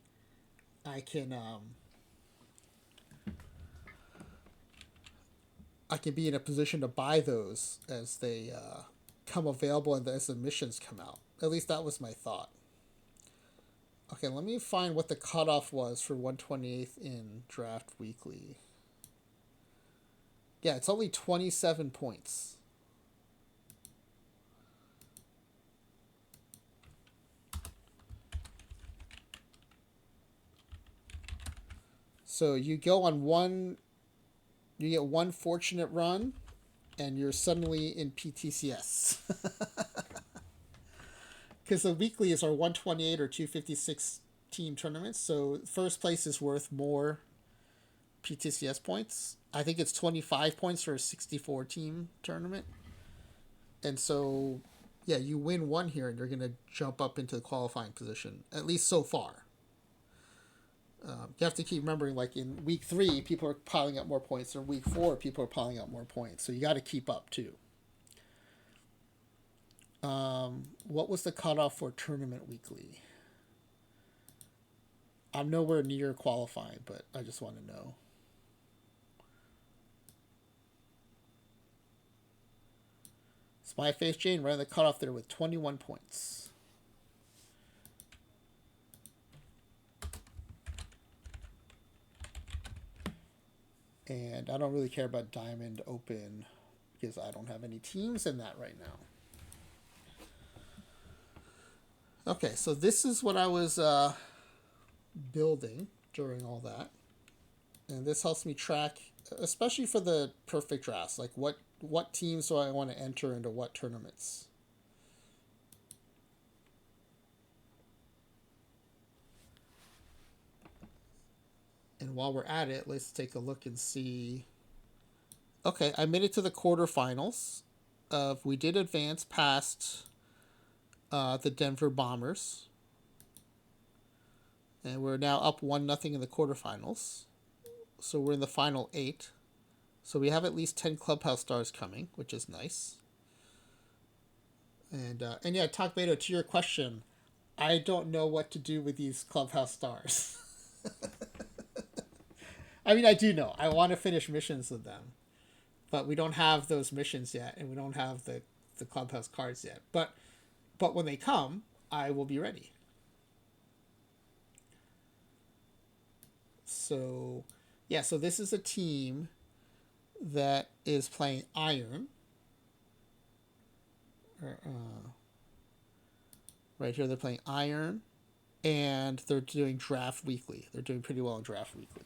I can be in a position to buy those as they come available and as the missions come out. At least that was my thought. Okay, let me find what the cutoff was for 128th in Draft Weekly. Yeah, it's only 27 points. So you go on you get one fortunate run, and you're suddenly in PTCS. Because the weeklies are 128 or 256 team tournaments, so first place is worth more PTCS points. I think it's 25 points for a 64 team tournament. And so, yeah, you win one here, and you're going to jump up into the qualifying position, at least so far. You have to keep remembering, like in week 3, people are piling up more points, or week 4, people are piling up more points. So you got to keep up too. What was the cutoff for Tournament Weekly? I'm nowhere near qualifying, but I just want to know. Spy Face Jane running the cutoff there with 21 points. And I don't really care about Diamond Open because I don't have any teams in that right now. Okay, so this is what I was building during all that. And this helps me track, especially for the perfect drafts, like what teams do I want to enter into what tournaments. And while we're at it, let's take a look and see. Okay, I made it to the quarterfinals. We did advance past the Denver Bombers. And we're now up 1-0 in the quarterfinals. So we're in the final 8. So we have at least 10 Clubhouse stars coming, which is nice. And yeah, Talk Beto, to your question, I don't know what to do with these Clubhouse stars. I mean, I do know. I want to finish missions with them. But we don't have those missions yet, and we don't have the Clubhouse cards yet. But when they come, I will be ready. So, yeah, so this is a team that is playing Iron. Right here, they're playing Iron, and they're doing Draft Weekly. They're doing pretty well in Draft Weekly.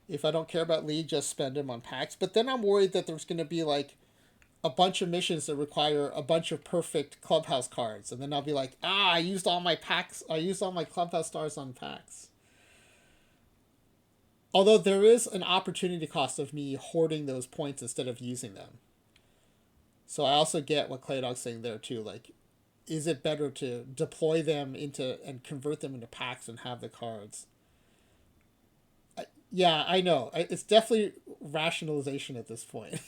If I don't care about League, just spend them on packs. But then I'm worried that there's going to be like a bunch of missions that require a bunch of perfect Clubhouse cards. And then I'll be like, I used all my packs. I used all my Clubhouse stars on packs. Although there is an opportunity cost of me hoarding those points instead of using them. So I also get what Claydog's saying there too. Like, is it better to deploy them into and convert them into packs and have the cards? Yeah, I know. It's definitely rationalization at this point.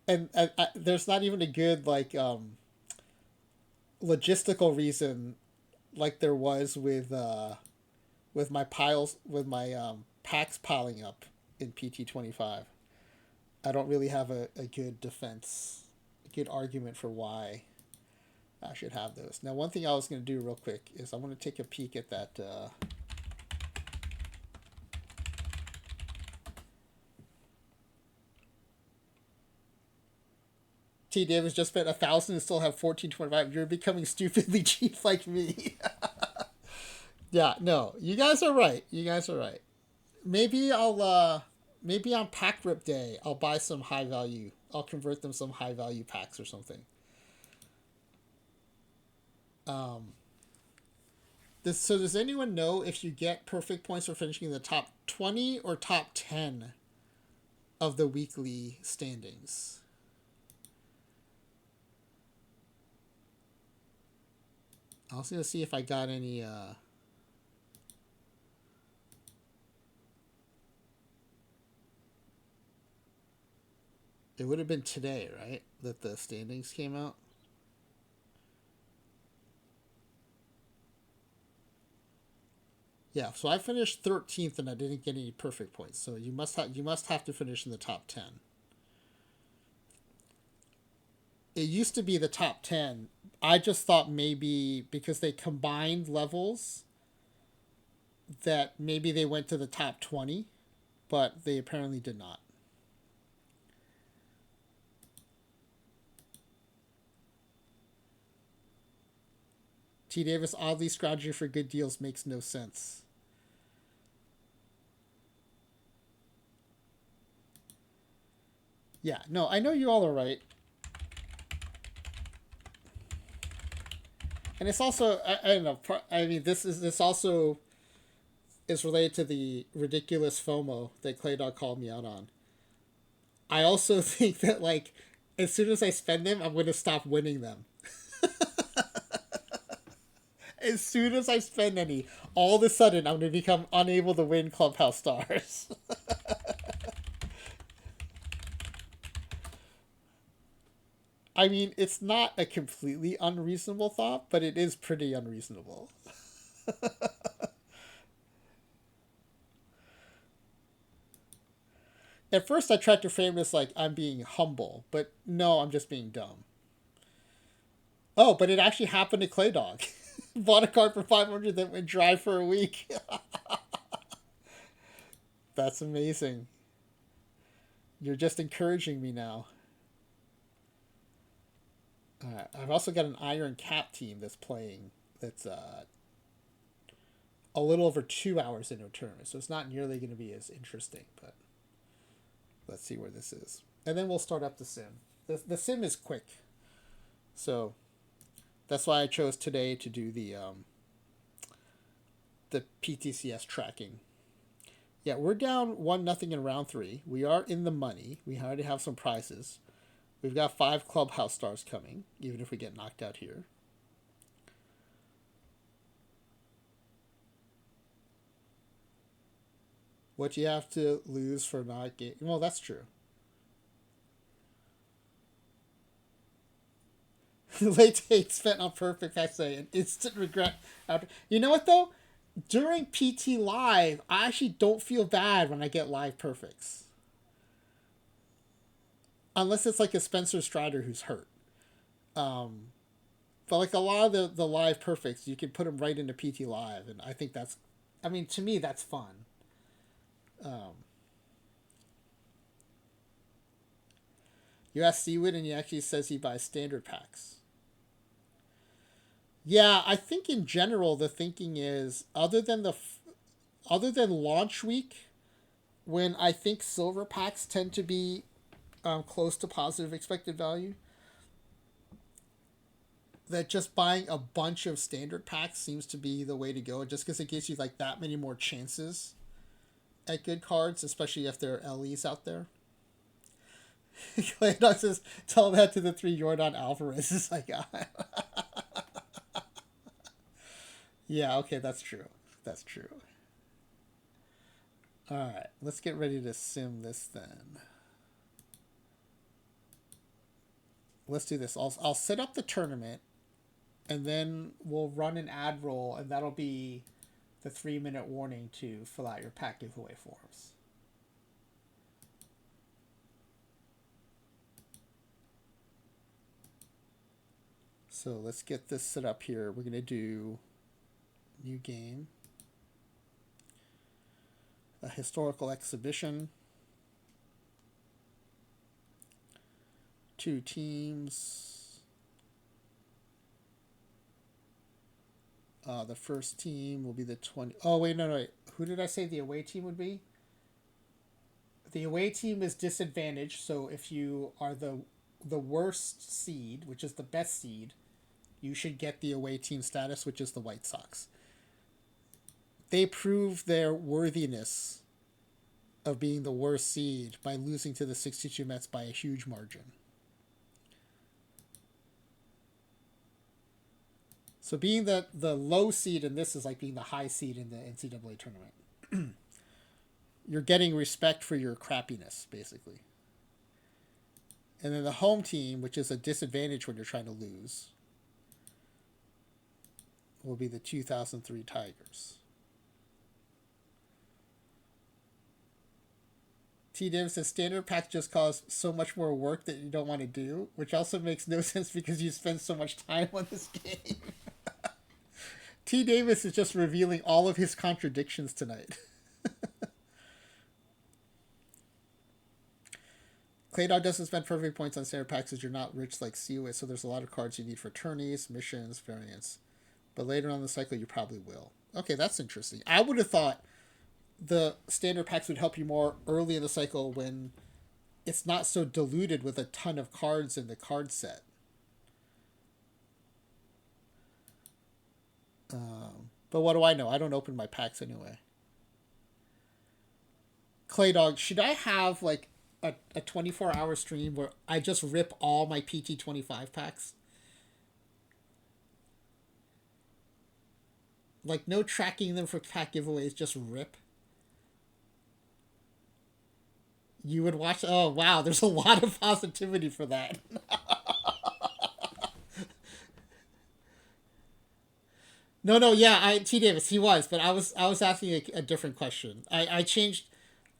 and there's not even a good like logistical reason like there was with my packs piling up in PT25. I don't really have a good defense, a good argument for why I should have those. Now, one thing I was going to do real quick is I want to take a peek at that. T. Davis just spent 1,000 and still have 1425. You're becoming stupidly cheap like me. Yeah, no, you guys are right. You guys are right. Maybe maybe on Pack Rip Day, I'll buy some high value. I'll convert them some high value packs or something. So does anyone know if you get perfect points for finishing in the top 20 or top 10 of the weekly standings? I was going to see if I got any... It would have been today, right? That the standings came out? Yeah, so I finished 13th and I didn't get any perfect points. So you must have to finish in the top 10. It used to be the top 10. I just thought maybe because they combined levels that maybe they went to the top 20, but they apparently did not. T. Davis oddly scrounging for good deals makes no sense. Yeah, no, I know you all are right. And it's also, I don't know, I mean, this also is related to the ridiculous FOMO that Claydog called me out on. I also think that, like, as soon as I spend them, I'm going to stop winning them. As soon as I spend any, all of a sudden I'm going to become unable to win Clubhouse stars. I mean, it's not a completely unreasonable thought, but it is pretty unreasonable. At first, I tried to frame this like I'm being humble, but no, I'm just being dumb. Oh, but it actually happened to Clay Dog. Bought a card for 500 that went dry for a week. That's amazing. You're just encouraging me now. I've also got an Iron Cap team that's playing. That's a little over 2 hours into a tournament, so it's not nearly going to be as interesting. But let's see where this is, and then we'll start up the sim. The sim is quick, so that's why I chose today to do the PTCS tracking. Yeah, we're down 1-0 in round 3. We are in the money. We already have some prizes. We've got 5 clubhouse stars coming, even if we get knocked out here. What do you have to lose for not getting? Well, that's true. Late date spent on perfect, I say, an instant regret. After, you know what though? During PT Live, I actually don't feel bad when I get live perfects. Unless it's like a Spencer Strider who's hurt. Um, but like a lot of the live perfects, you can put them right into PT Live, and I think that's, I mean, to me, that's fun. Um, you ask Seawood, and he actually says he buys standard packs. Yeah, I think in general the thinking is other than launch week, when I think silver packs tend to be close to positive expected value, that just buying a bunch of standard packs seems to be the way to go, just because it gives you like that many more chances at good cards, especially if there are LEs out there. Claydox says, tell that to the 3 Jordan Alvarez. It's like, yeah, okay, that's true. That's true. All right, let's get ready to sim this then. Let's do this. I'll set up the tournament, and then we'll run an ad roll, and that'll be the 3-minute warning to fill out your pack giveaway forms. So let's get this set up here. We're going to do new game, a historical exhibition, 2 teams. The first team will be the 20. Oh, wait, no. Who did I say the away team would be? The away team is disadvantaged, so if you are the worst seed, which is the best seed, you should get the away team status, which is the White Sox. They prove their worthiness of being the worst seed by losing to the 62 Mets by a huge margin. So being the low seed in this is like being the high seed in the NCAA tournament. You're getting respect for your crappiness, basically. And then the home team, which is a disadvantage when you're trying to lose, will be the 2003 Tigers. T. Davis says standard packs just cause so much more work that you don't want to do, which also makes no sense because you spend so much time on this game. T. Davis is just revealing all of his contradictions tonight. Claydog doesn't spend perfect points on standard packs as you're not rich like Seaway, so there's a lot of cards you need for tourneys, missions, variants. But later on in the cycle, you probably will. Okay, that's interesting. I would have thought the standard packs would help you more early in the cycle when it's not so diluted with a ton of cards in the card set. But what do I know? I don't open my packs anyway. Claydog, should I have like a 24-hour stream where I just rip all my PT25 packs? Like, no tracking them for pack giveaways, just rip. You would watch. Oh, wow, there's a lot of positivity for that. No, yeah, T Davis, he was, but I was asking a different question. I changed.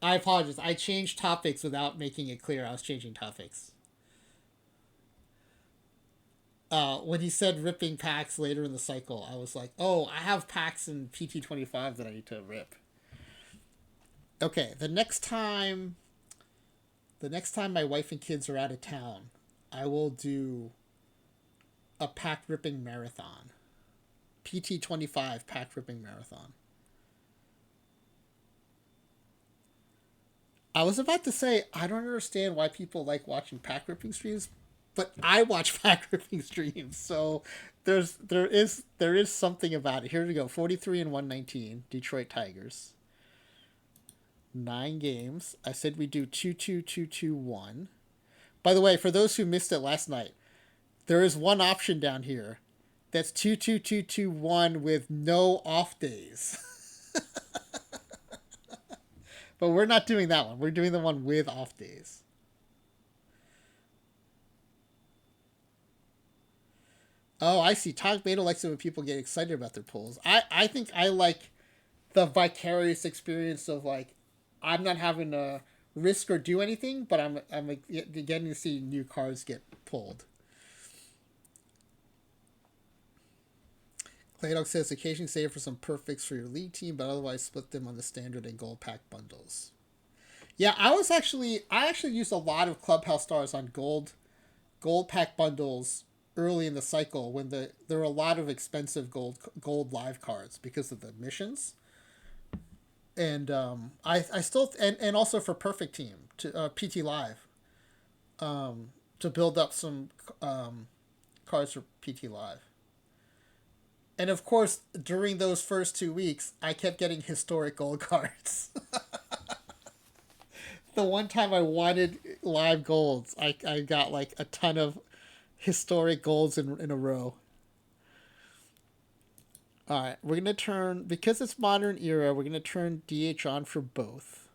I apologize. I changed topics without making it clear I was changing topics. When he said ripping packs later in the cycle, I was like, oh, I have packs in PT25 that I need to rip. Okay, the next time my wife and kids are out of town, I will do a pack ripping marathon. PT25 pack ripping marathon. I was about to say I don't understand why people like watching pack ripping streams, but I watch pack ripping streams, so there is something about it. Here we go. 43 and 119 Detroit Tigers. 9 games. I said we do 2-2-2-2-1. By the way, for those who missed it last night, there is one option down here that's 2-2-2-2-1 with no off days. But we're not doing that one. We're doing the one with off days. Oh, I see. Todd Beto likes it when people get excited about their pulls. I think I like the vicarious experience of like, I'm not having to risk or do anything, but I'm like, getting to see new cards get pulled. Claydog says occasionally save for some perfects for your league team, but otherwise split them on the standard and gold pack bundles. Yeah, I actually used a lot of Clubhouse stars on gold pack bundles early in the cycle when there were a lot of expensive gold live cards because of the missions. And I still and also for perfect team to PT live to build up some cards for PT live. And of course, during those first 2 weeks, I kept getting historic gold cards. The one time I wanted live golds, I got like a ton of historic golds in a row. All right, we're gonna turn because it's modern era. We're gonna turn DH on for both.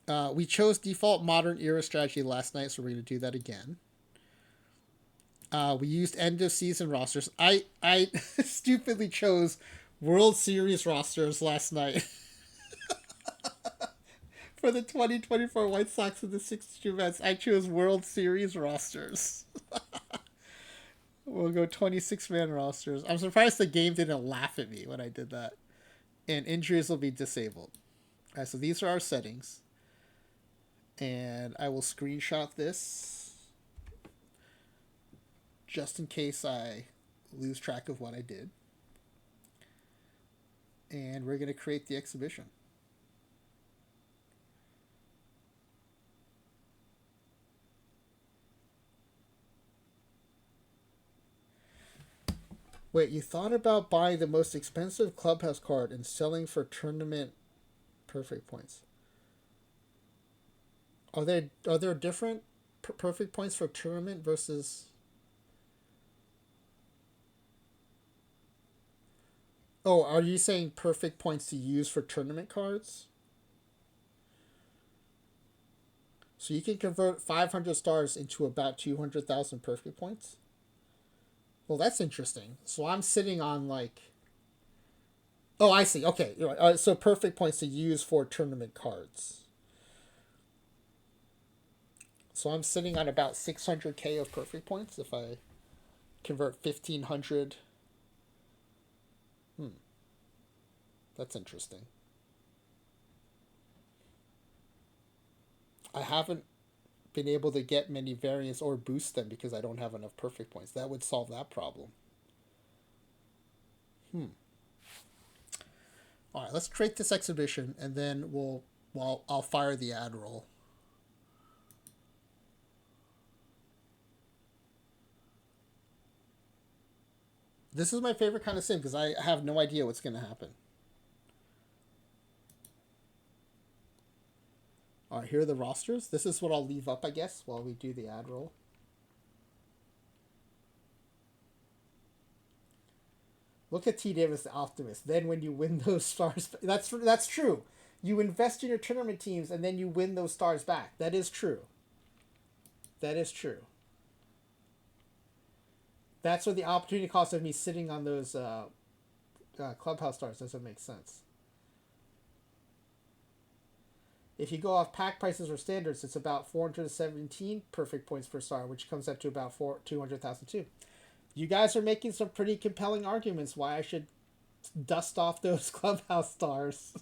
We chose default modern era strategy last night, so we're gonna do that again. We used end of season rosters. I stupidly chose World Series rosters last night for the 2024 White Sox and the 62 Mets. I chose World Series rosters. We'll go 26-man rosters. I'm surprised the game didn't laugh at me when I did that. And injuries will be disabled. All right, so these are our settings. And I will screenshot this just in case I lose track of what I did. And we're going to create the exhibition. Wait, you thought about buying the most expensive clubhouse card and selling for tournament perfect points? Are there different perfect points for tournament versus? Oh, are you saying perfect points to use for tournament cards? So you can convert 500 stars into about 200,000 perfect points? Well, that's interesting. So I'm sitting on like. Oh, I see. Okay. So perfect points to use for tournament cards. So I'm sitting on about 600K of perfect points if I convert 1,500. Hmm. That's interesting. I haven't been able to get many variants or boost them because I don't have enough perfect points. That would solve that problem. Hmm. All right, let's create this exhibition and then I'll fire the ad roll. This is my favorite kind of sim because I have no idea what's going to happen. All right, here are the rosters. This is what I'll leave up, I guess, while we do the ad roll. Look at T. Davis, the optimist. Then when you win those stars, that's true. You invest in your tournament teams and then you win those stars back. That is true. That is true. That's where the opportunity cost of me sitting on those clubhouse stars doesn't make sense. If you go off pack prices or standards, it's about 417 perfect points per star, which comes up to about 200,000 too. You guys are making some pretty compelling arguments why I should dust off those clubhouse stars.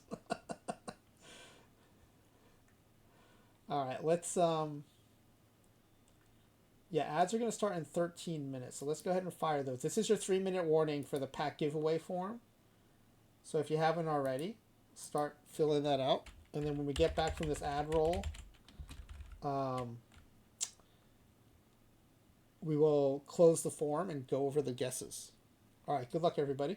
All right, let's yeah, ads are going to start in 13 minutes. So let's go ahead and fire those. This is your 3-minute warning for the pack giveaway form. So if you haven't already, start filling that out. And then when we get back from this ad roll, we will close the form and go over the guesses. All right, good luck, everybody.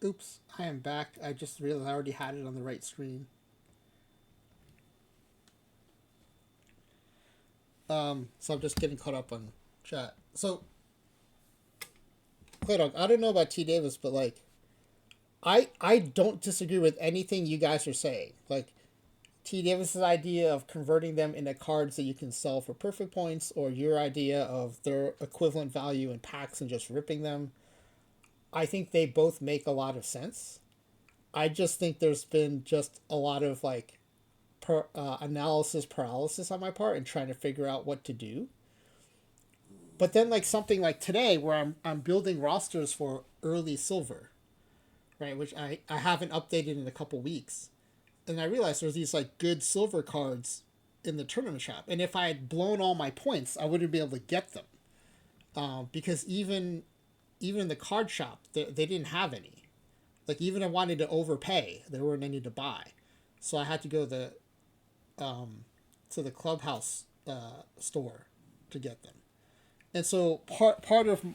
Oops, I am back. I just realized I already had it on the right screen. So I'm just getting caught up on chat. So, Claydog, I don't know about T Davis, but like, I don't disagree with anything you guys are saying. Like, T Davis's idea of converting them into cards that you can sell for perfect points, or your idea of their equivalent value in packs and just ripping them. I think they both make a lot of sense. I just think there's been just a lot of like analysis paralysis on my part and trying to figure out what to do. But then like something like today where I'm building rosters for early silver, right, which I haven't updated in a couple weeks. And I realized there's these like good silver cards in the tournament shop. And if I had blown all my points, I wouldn't be able to get them. Because even in the card shop, they didn't have any. Like even if I wanted to overpay, there weren't any to buy. So I had to go to the clubhouse store to get them. And so part of,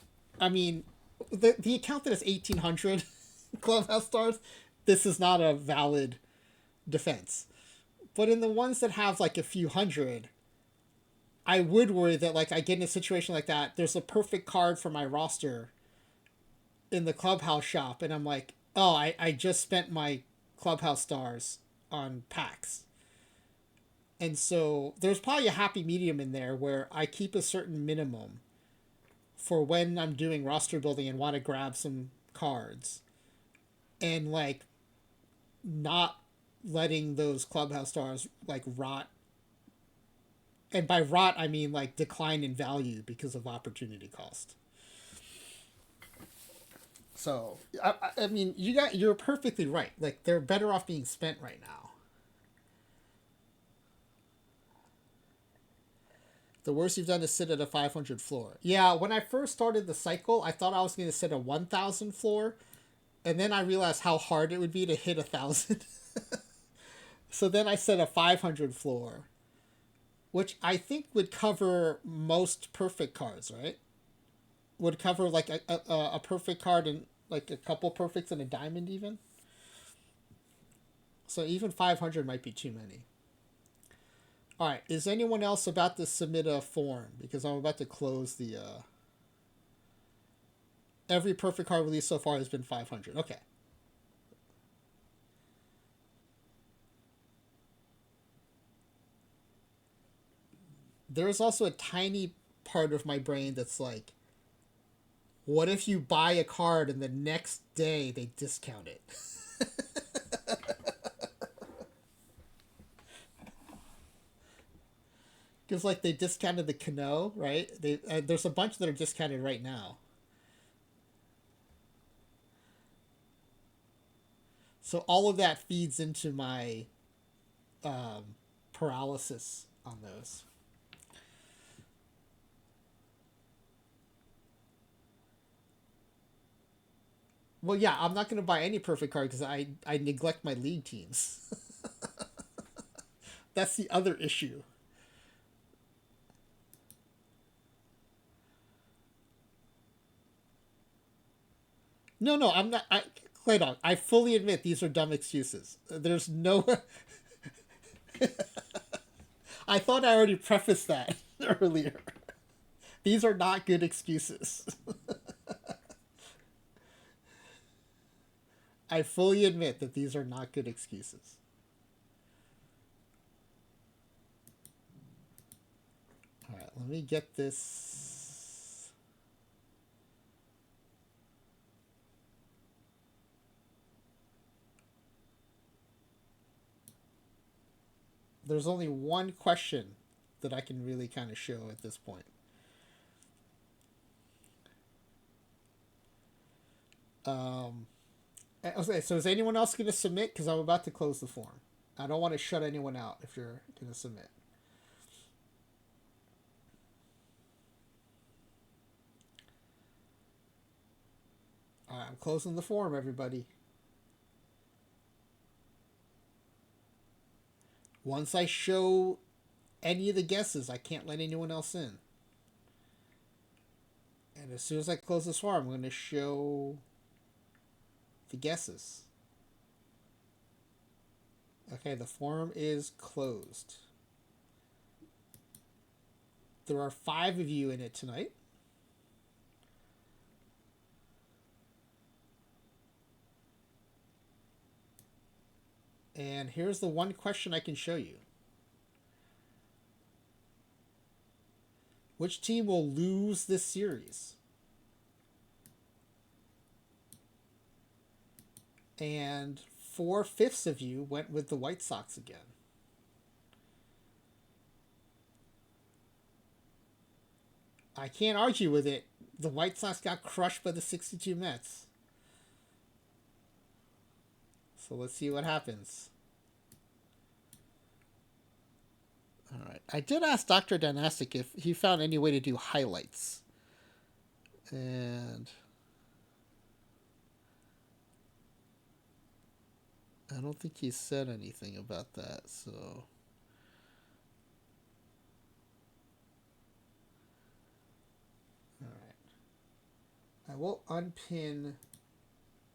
I mean, the account that has 1,800 clubhouse stars, this is not a valid defense. But in the ones that have like a few hundred, I would worry that like I get in a situation like that. There's a perfect card for my roster in the clubhouse shop, and I'm like, oh, I just spent my clubhouse stars on packs. And so there's probably a happy medium in there where I keep a certain minimum for when I'm doing roster building and want to grab some cards, and like not letting those clubhouse stars like rot. And by rot I mean like decline in value because of opportunity cost. So I mean you're perfectly right. Like they're better off being spent right now. The worst you've done is sit at a 500 floor. Yeah, when I first started the cycle, I thought I was going to sit a 1,000 floor, and then I realized how hard it would be to hit 1,000. So then I set a 500 floor, which I think would cover most perfect cards, right? Would cover like a perfect card and like a couple perfects and a diamond even. So even 500 might be too many. All right, is anyone else about to submit a form? Because I'm about to close the. Every perfect card released so far has been 500. Okay. There is also a tiny part of my brain that's like, what if you buy a card and the next day they discount it? Because like they discounted the Kano, right? There's a bunch that are discounted right now. So all of that feeds into my paralysis on those. Well, yeah, I'm not going to buy any perfect card because I neglect my league teams. That's the other issue. No, no, I'm not. Claydon, I fully admit these are dumb excuses. There's no. I thought I already prefaced that earlier. These are not good excuses. I fully admit that these are not good excuses. All right, let me get this. There's only one question that I can really kind of show at this point. Um, okay, so is anyone else going to submit? Because I'm about to close the form. I don't want to shut anyone out if you're going to submit. All right, I'm closing the form, everybody. Once I show any of the guesses, I can't let anyone else in. And as soon as I close this form, I'm going to show the guesses. Okay, the form is closed. There are 5 of you in it tonight. And here's the one question I can show you. Which team will lose this series? And 4/5 of you went with the White Sox again. I can't argue with it. The White Sox got crushed by the 62 Mets. So let's see what happens. All right. I did ask Dr. Dynastic if he found any way to do highlights. And I don't think he said anything about that, so. Alright. I will unpin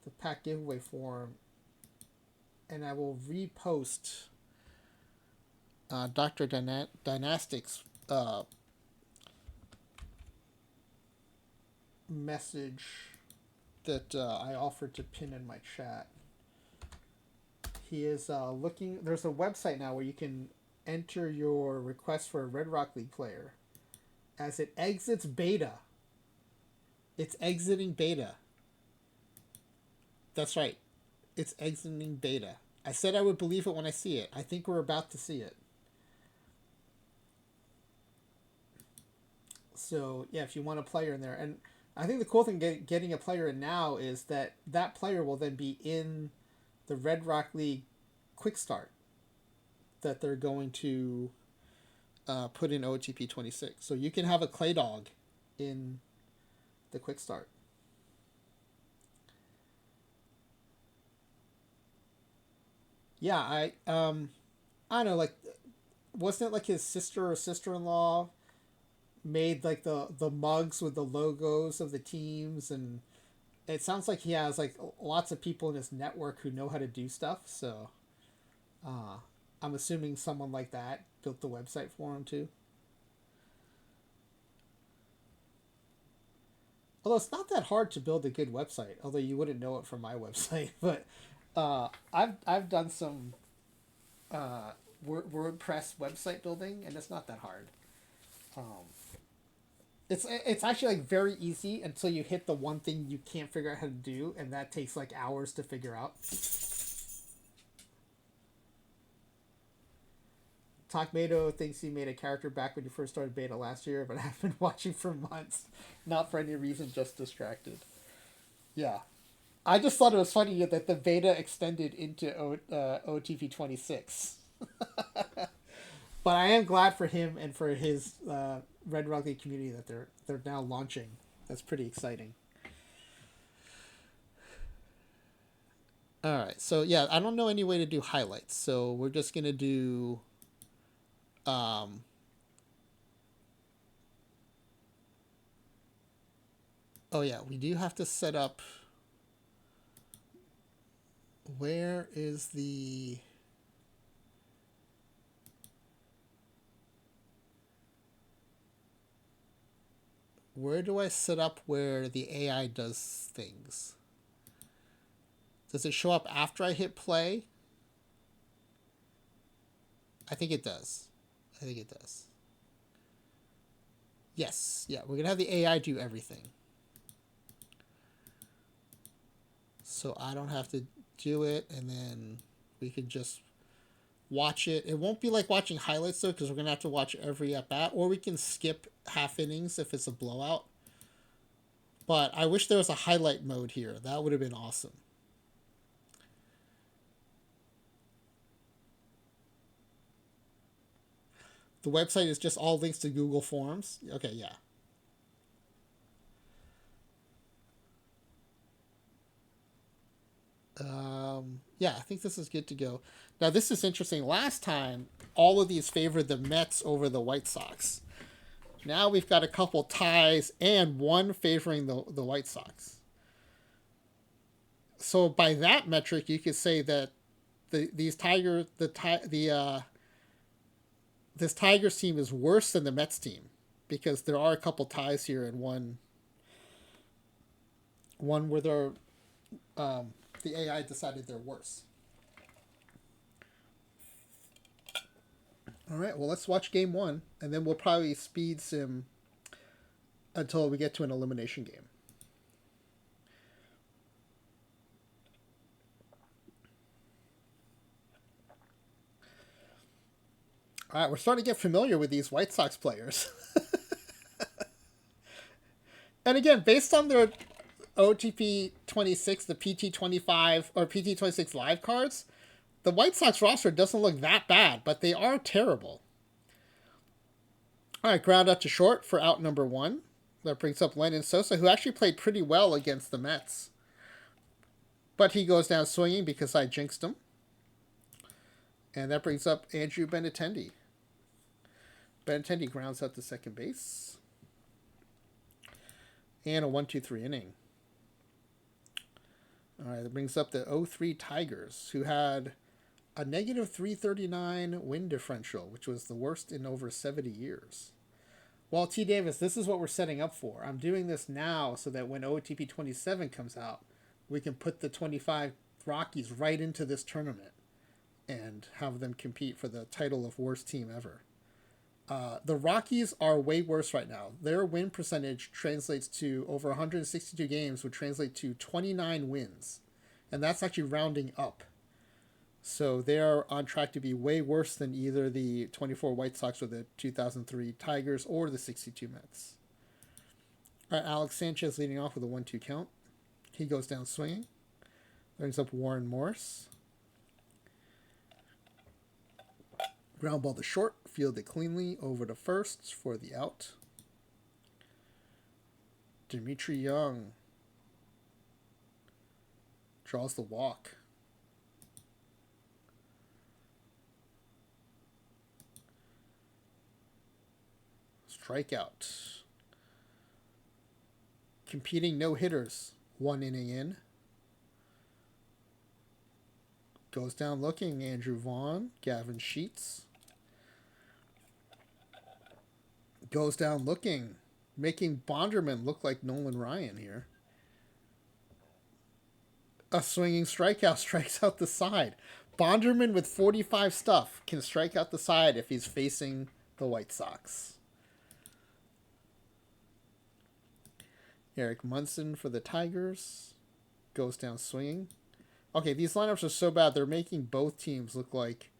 the pack giveaway form and I will repost Dr. Dynastic's message that I offered to pin in my chat. He is looking. There's a website now where you can enter your request for a Red Rock League player as it exits beta. It's exiting beta. That's right. It's exiting beta. I said I would believe it when I see it. I think we're about to see it. So, yeah, if you want a player in there. And I think the cool thing getting a player in now is that that player will then be in the Red Rock League quick start that they're going to put in OOTP26. So you can have a clay dog in the quick start. Yeah, I don't know, like, wasn't it like his sister or sister-in-law made like the mugs with the logos of the teams, and it sounds like he has like lots of people in his network who know how to do stuff. So I'm assuming someone like that built the website for him too. Although it's not that hard to build a good website, although you wouldn't know it from my website. But I've done some WordPress website building, and it's not that hard. It's actually like very easy until you hit the one thing you can't figure out how to do, and that takes like hours to figure out. Talkmado thinks he made a character back when you first started beta last year, but I've been watching for months, not for any reason, just distracted. Yeah, I just thought it was funny that the beta extended into OTP26. But I am glad for him and for his Red Rock League community that they're now launching. That's pretty exciting. All right, so yeah, I don't know any way to do highlights, so we're just gonna do. Oh yeah, we do have to set up. Where is the? Where do I set up where the AI does things? Does it show up after I hit play? I think it does. I think it does. Yes. Yeah, we're going to have the AI do everything. So I don't have to do it, and then we can just watch it. It won't be like watching highlights, though, because we're going to have to watch every at-bat, or we can skip half innings if it's a blowout. But I wish there was a highlight mode here. That would have been awesome. The website is just all links to Google Forms. Okay, yeah. Yeah, I think this is good to go. Now, this is interesting. Last time, all of these favored the Mets over the White Sox. Now we've got a couple ties and one favoring the White Sox. So by that metric, you could say that this Tigers team is worse than the Mets team, because there are a couple ties here and one where they're the AI decided they're worse. All right, well, let's watch game one, and then we'll probably speed sim until we get to an elimination game. All right, we're starting to get familiar with these White Sox players. And again, based on their OOTP26, the PT25 or PT26 live cards, the White Sox roster doesn't look that bad, but they are terrible. All right, ground out to short for out number 1. That brings up Lennon Sosa, who actually played pretty well against the Mets. But he goes down swinging because I jinxed him. And that brings up Andrew Benintendi. Benintendi grounds out to second base. And a 1-2-3 inning. All right, that brings up the 0-3 Tigers, who had a negative 339 win differential, which was the worst in over 70 years. Well, T. Davis, this is what we're setting up for. I'm doing this now so that when OOTP27 comes out, we can put the 25 Rockies right into this tournament and have them compete for the title of worst team ever. The Rockies are way worse right now. Their win percentage translates to over 162 games, would translate to 29 wins. And that's actually rounding up. So they're on track to be way worse than either the 24 White Sox or the 2003 Tigers or the 62 Mets. All right, Alex Sanchez leading off with a 1-2 count. He goes down swinging. Brings up Warren Morris. Ground ball to short, fielded cleanly over to first for the out. Dimitri Young draws the walk. Strikeout. Competing no-hitters, 1 inning in. Goes down looking, Andrew Vaughn, Gavin Sheets. Goes down looking, making Bonderman look like Nolan Ryan here. A swinging strikeout strikes out the side. Bonderman with 45 stuff can strike out the side if he's facing the White Sox. Eric Munson for the Tigers. Goes down swinging. Okay, these lineups are so bad, they're making both teams look like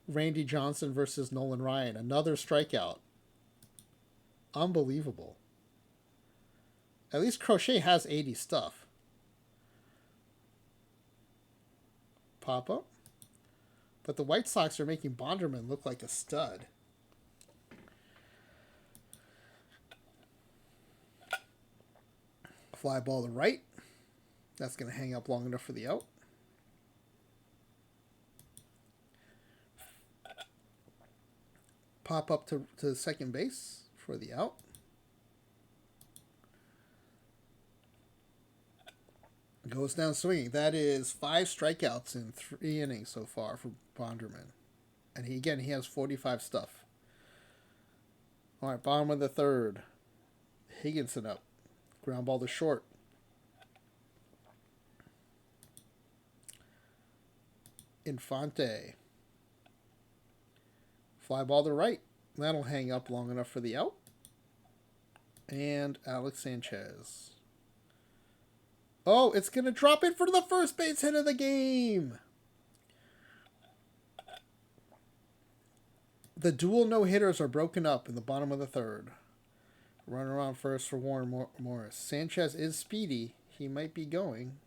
Randy Johnson versus Nolan Ryan. Another strikeout. Unbelievable. At least Crochet has 80 stuff. Pop up. But the White Sox are making Bonderman look like a stud. Fly ball to right. That's going to hang up long enough for the out. Pop up to second base for the out. Goes down swinging. That is 5 strikeouts in 3 innings so far for Bonderman. And he has 45 stuff. All right, bottom of the third. Higginson up. Ground ball to short. Infante. Fly ball to right. That'll hang up long enough for the out. And Alex Sanchez. Oh, it's going to drop in for the first base hit of the game. The dual no-hitters are broken up in the bottom of the third. Runner on first for Warren Morris. Sanchez is speedy. He might be going.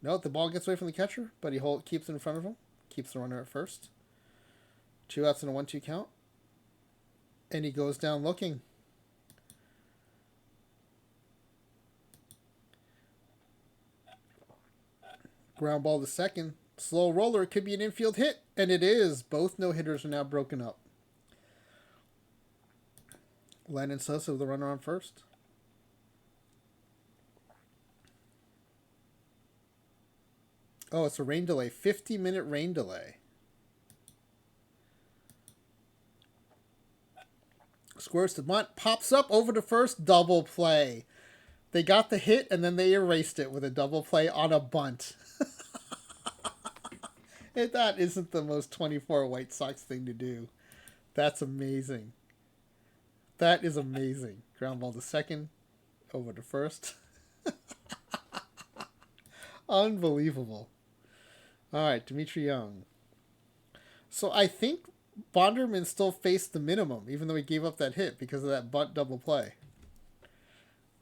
No, the ball gets away from the catcher, but he keeps it in front of him. Keeps the runner at first. 2 outs and a 1-2 count. And he goes down looking. Ground ball to second. Slow roller. It could be an infield hit. And it is. Both no-hitters are now broken up. Lennon Sosa with the runner on first. Oh, it's a rain delay. 50-minute rain delay. Squares to bunt. Pops up over to first. Double play. They got the hit and then they erased it with a double play on a bunt. If that isn't the most 24 White Sox thing to do. That's amazing. That is amazing. Ground ball to second. Over to first. Unbelievable. All right, Dimitri Young. So I think Bonderman still faced the minimum, even though he gave up that hit because of that bunt double play.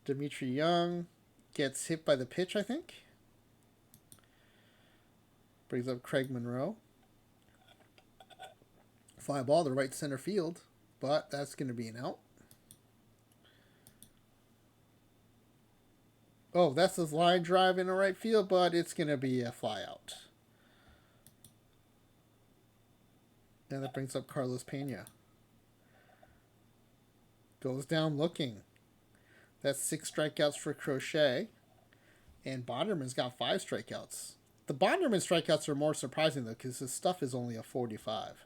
Dimitri Young gets hit by the pitch, I think. Brings up Craig Monroe. Fly ball to right center field, but that's going to be an out. Oh, that's his line drive in the right field, but it's going to be a fly out. And that brings up Carlos Pena. Goes down looking. That's 6 strikeouts for Crochet. And Bonderman's got 5 strikeouts. The Bonderman strikeouts are more surprising, though, because his stuff is only a 45.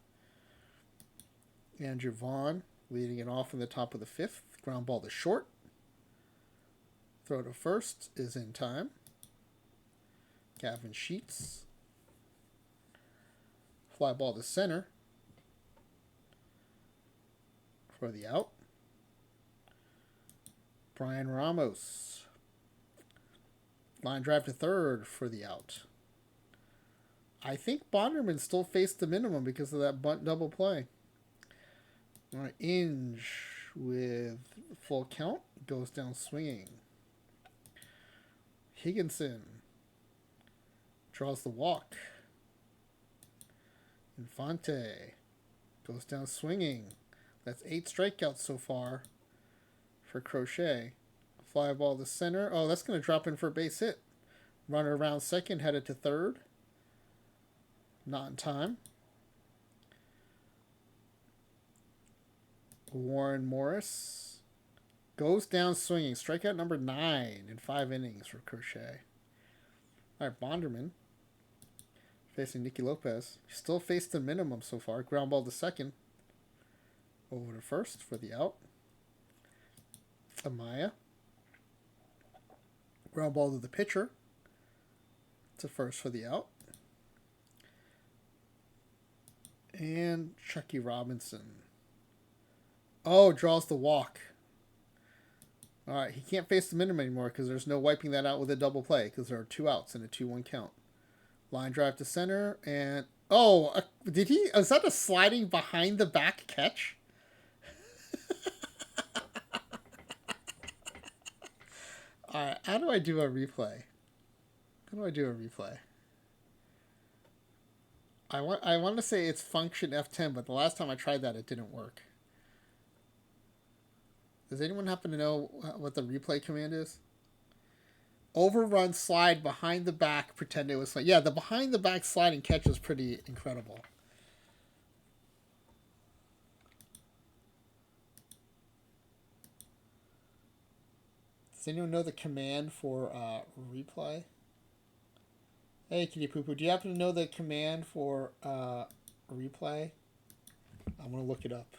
Andrew Vaughn leading it off in the top of the 5th. Ground ball to short. Throw to first is in time. Gavin Sheets. Fly ball to center for the out. Brian Ramos. Line drive to third for the out. I think Bonderman still faced the minimum because of that bunt double play. All right, Inge with full count goes down swinging. Higginson draws the walk. Infante goes down swinging. That's 8 strikeouts so far for Crochet. Fly ball to center. Oh, that's going to drop in for a base hit. Runner around second, headed to third. Not in time. Warren Morris goes down swinging. Strikeout number 9 in 5 innings for Crochet. All right, Bonderman facing Nicky Lopez. Still faced the minimum so far. Ground ball to second. Over to first for the out. Amaya. Ground ball to the pitcher. To first for the out. And Chucky Robinson. Oh, draws the walk. All right, he can't face the minimum anymore because there's no wiping that out with a double play because there are 2 outs and a 2-1 count. Line drive to center and did he? Is that a sliding behind the back catch? All right, how do I do a replay? I want to say it's function F10, but the last time I tried that, it didn't work. Does anyone happen to know what the replay command is? Overrun slide behind the back, pretend it was slide. Yeah, the behind the back sliding catch is pretty incredible. Does anyone know the command for replay? Hey, Kitty Poo Poo, do you happen to know the command for replay? I'm going to look it up.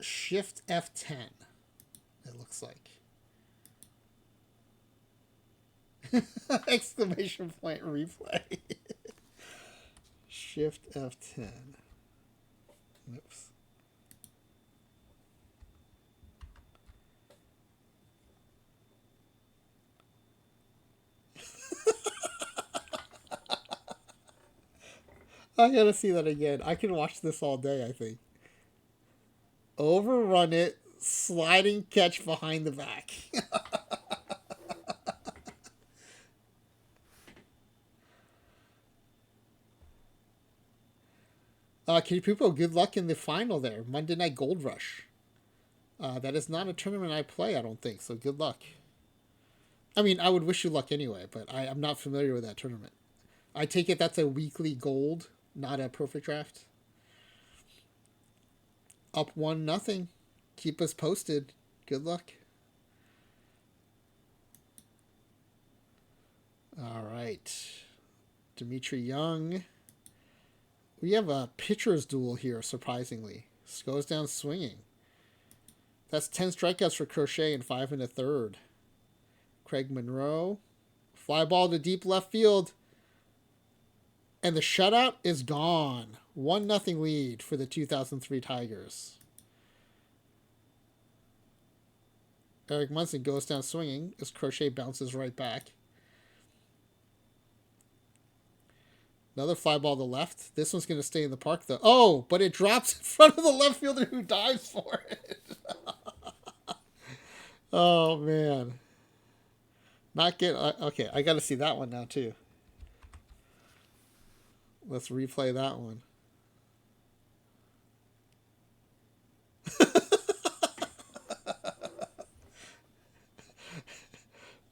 Shift F10, it looks like. Exclamation point replay. Shift F10. Oops. I gotta see that again. I can watch this all day, I think. Overrun it, sliding catch behind the back. Kitty Poopo, good luck in the final there. Monday Night Gold Rush. That is not a tournament I play, I don't think, so good luck. I mean, I would wish you luck anyway, but I'm not familiar with that tournament. I take it that's a weekly gold, not a perfect draft. Up 1-0. Keep us posted. Good luck. All right. Dimitri Young. We have a pitcher's duel here, surprisingly. This goes down swinging. That's 10 strikeouts for Crochet and 5 1/3. Craig Monroe. Fly ball to deep left field. And the shutout is gone. 1-0 lead for the 2003 Tigers. Eric Munson goes down swinging as Crochet bounces right back. Another fly ball to the left. This one's going to stay in the park, though. Oh, but it drops in front of the left fielder who dives for it. Oh, man. Not get... Okay, I got to see that one now, too. Let's replay that one.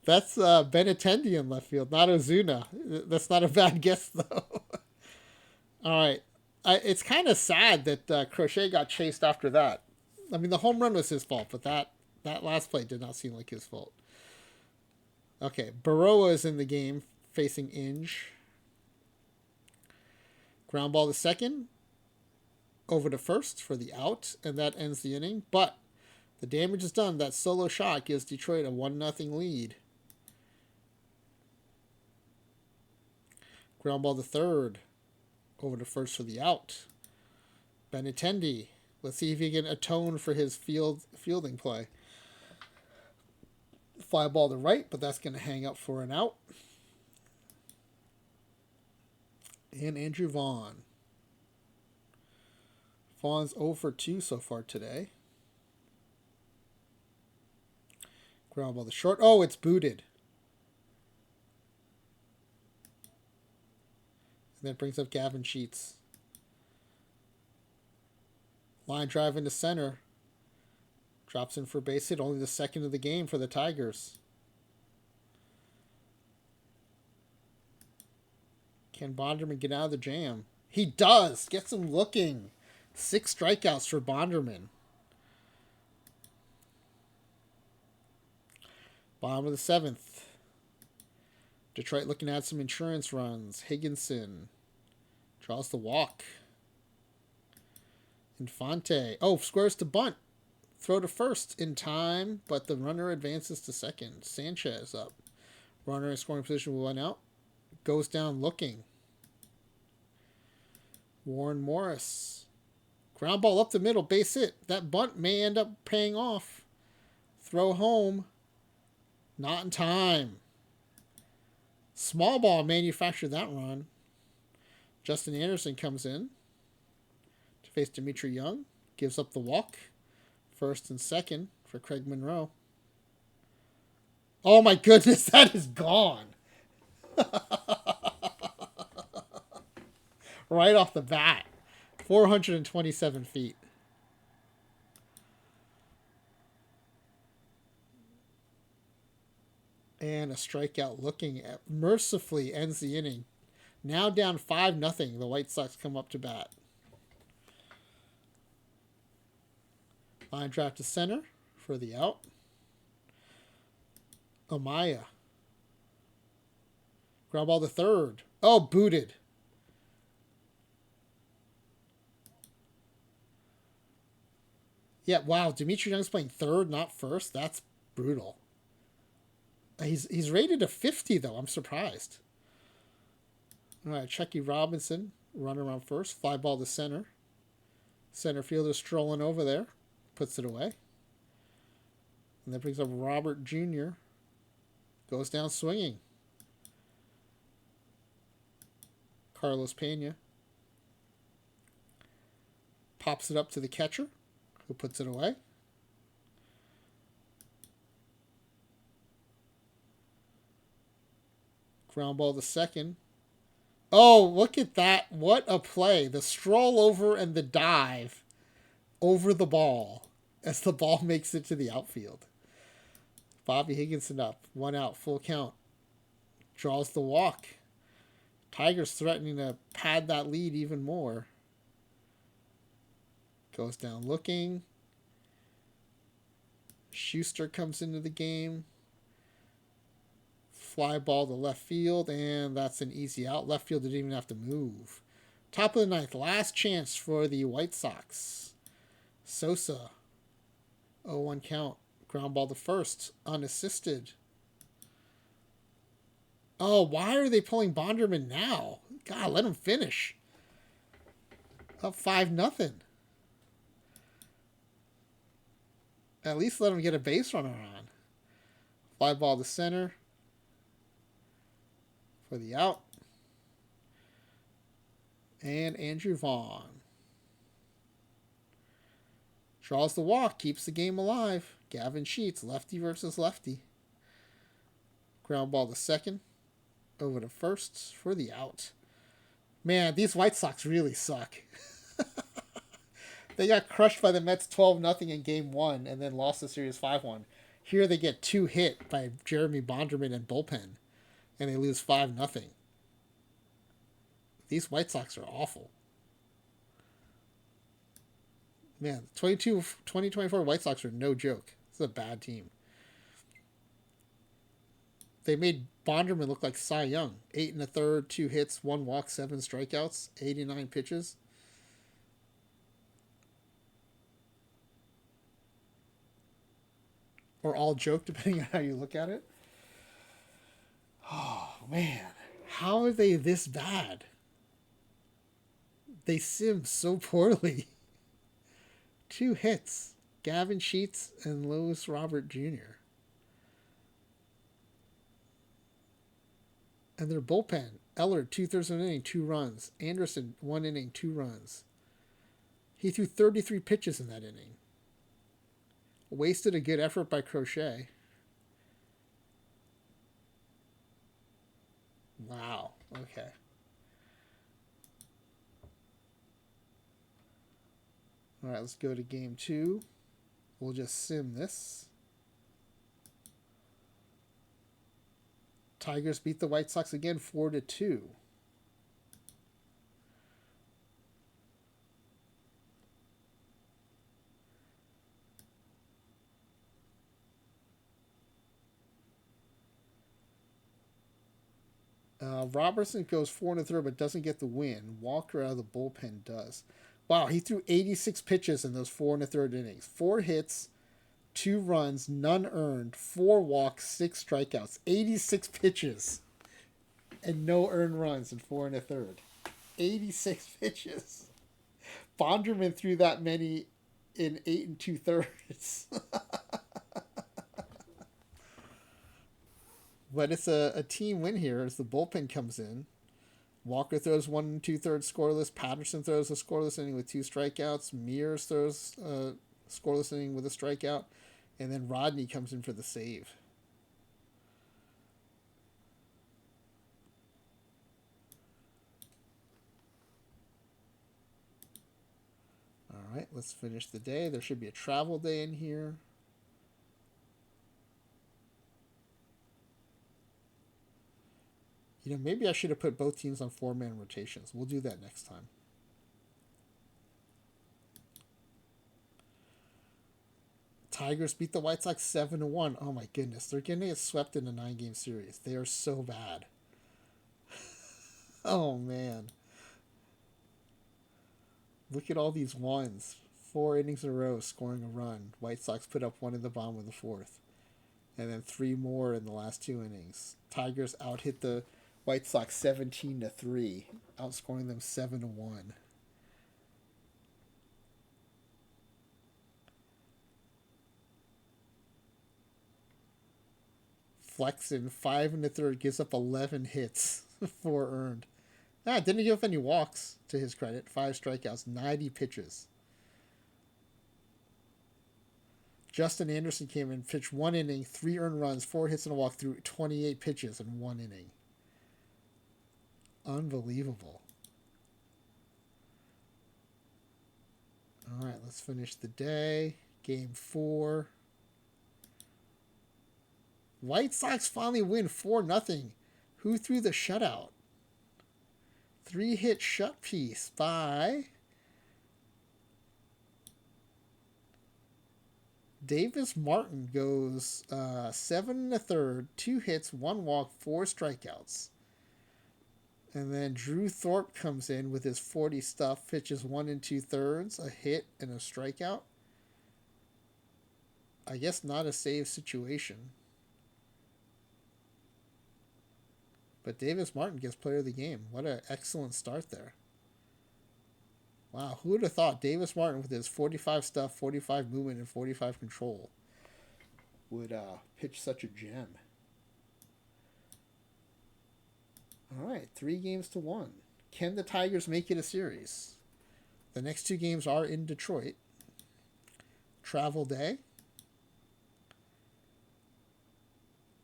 That's Benintendi in left field, not Ozuna. That's not a bad guess, though. All right. It's kind of sad that Crochet got chased after that. I mean, the home run was his fault, but that last play did not seem like his fault. Okay, Baroa is in the game facing Inge. Ground ball to second. Over to first for the out, and that ends the inning. But the damage is done. That solo shot gives Detroit a 1-0 lead. Ground ball to third. Over to first for the out. Benintendi. Let's see if he can atone for his fielding play. Fly ball to right, but that's going to hang up for an out. And Andrew Vaughn. Vaughn's 0 for 2 so far today. Ground ball to short. Oh, it's booted. And that brings up Gavin Sheets. Line drive into center. Drops in for base hit. Only the second of the game for the Tigers. Can Bonderman get out of the jam? He does. Gets him looking. 6 strikeouts for Bonderman. Bottom of the 7th. Detroit looking at some insurance runs. Higginson draws the walk. Infante. Oh, squares to bunt. Throw to first in time, but the runner advances to second. Sanchez up. Runner in scoring position with 1 out. Goes down looking. Warren Morris. Ground ball up the middle. Base hit. That bunt may end up paying off. Throw home. Not in time. Small ball manufactured that run. Justin Anderson comes in to face Dimitri Young. Gives up the walk. First and second for Craig Monroe. Oh my goodness, that is gone. Right off the bat. 427 feet. And a strikeout looking at mercifully ends the inning. Now down 5-0. The White Sox come up to bat. Line drive to center for the out. Amaya. Ground ball to third. Oh, booted. Yeah, wow. Dimitri Young's playing third, not first. That's brutal. He's rated a 50, though. I'm surprised. All right, Chucky Robinson, run around first. Fly ball to center. Center fielder strolling over there. Puts it away. And that brings up Robert Jr. Goes down swinging. Carlos Pena. Pops it up to the catcher, who puts it away. Ground ball to second. Oh, look at that. What a play. The stroll over and the dive over the ball as the ball makes it to the outfield. Bobby Higginson up. 1 out. Full count. Draws the walk. Tigers threatening to pad that lead even more. Goes down looking. Schuster comes into the game. Fly ball to left field, and that's an easy out. Left field didn't even have to move. Top of the 9th, last chance for the White Sox. Sosa, 0-1 count. Ground ball to first, unassisted. Oh, why are they pulling Bonderman now? God, let him finish. Up 5-0. At least let him get a base runner on. Fly ball to center for the out. And Andrew Vaughn draws the walk, keeps the game alive. Gavin Sheets, lefty versus lefty. Ground ball to second. Over to first for the out. Man, these White Sox really suck. They got crushed by the Mets 12-0 in game one and then lost the series 5-1. Here they get 2 hit by Jeremy Bonderman and bullpen, and they lose 5-0. These White Sox are awful. Man, 2024 White Sox are no joke. This is a bad team. They made Bonderman look like Cy Young. 8 1/3, 2 hits, 1 walk, 7 strikeouts, 89 pitches. Or all joke, depending on how you look at it. Oh, man. How are they this bad? They sim so poorly. 2 hits. Gavin Sheets and Louis Robert Jr. And their bullpen. Eller, 2/3 of an inning, 2 runs. Anderson, 1 inning, 2 runs. He threw 33 pitches in that inning. Wasted a good effort by Crochet. Wow. Okay. All right, let's go to game 2. We'll just sim this. Tigers beat the White Sox again 4-2. Robertson goes 4 1/3 but doesn't get the win. Walker out of the bullpen does. Wow, he threw 86 pitches in those 4 1/3 innings. 4 hits, 2 runs, none earned, 4 walks, 6 strikeouts. 86 pitches and no earned runs in 4 1/3. 86 pitches. Bonderman threw that many in 8 2/3. But it's a team win here as the bullpen comes in. Walker throws 1 2/3 scoreless. Patterson throws a scoreless inning with 2 strikeouts. Mears throws a scoreless inning with a strikeout. And then Rodney comes in for the save. All right, let's finish the day. There should be a travel day in here. You know, maybe I should have put both teams on 4-man rotations. We'll do that next time. Tigers beat the White Sox 7-1. Oh my goodness, they're going to get swept in a 9-game series. They are so bad. Oh man. Look at all these ones. 4 innings in a row scoring a run. White Sox put up 1 in the bottom of the 4th. And then 3 more in the last 2 innings. Tigers out hit the White Sox 17-3, outscoring them 7-1. Flexen 5 1/3 gives up 11 hits, 4 earned. Didn't give up any walks to his credit. 5 strikeouts, 90 pitches. Justin Anderson came in, pitched 1 inning, 3 earned runs, 4 hits and a walk through 28 pitches in 1 inning. Unbelievable. All right, let's finish the day. Game 4. White Sox finally win 4-0. Who threw the shutout? 3-hit shut piece by Davis Martin. Goes 7 1/3, 2 hits, 1 walk, 4 strikeouts. And then Drew Thorpe comes in with his 40 stuff, pitches 1 2/3, a hit and a strikeout. I guess not a save situation. But Davis Martin gets player of the game. What an excellent start there. Wow, who would have thought Davis Martin with his 45 stuff, 45 movement, and 45 control would pitch such a gem. All right, 3-1. Can the Tigers make it a series? The next 2 games are in Detroit. Travel day.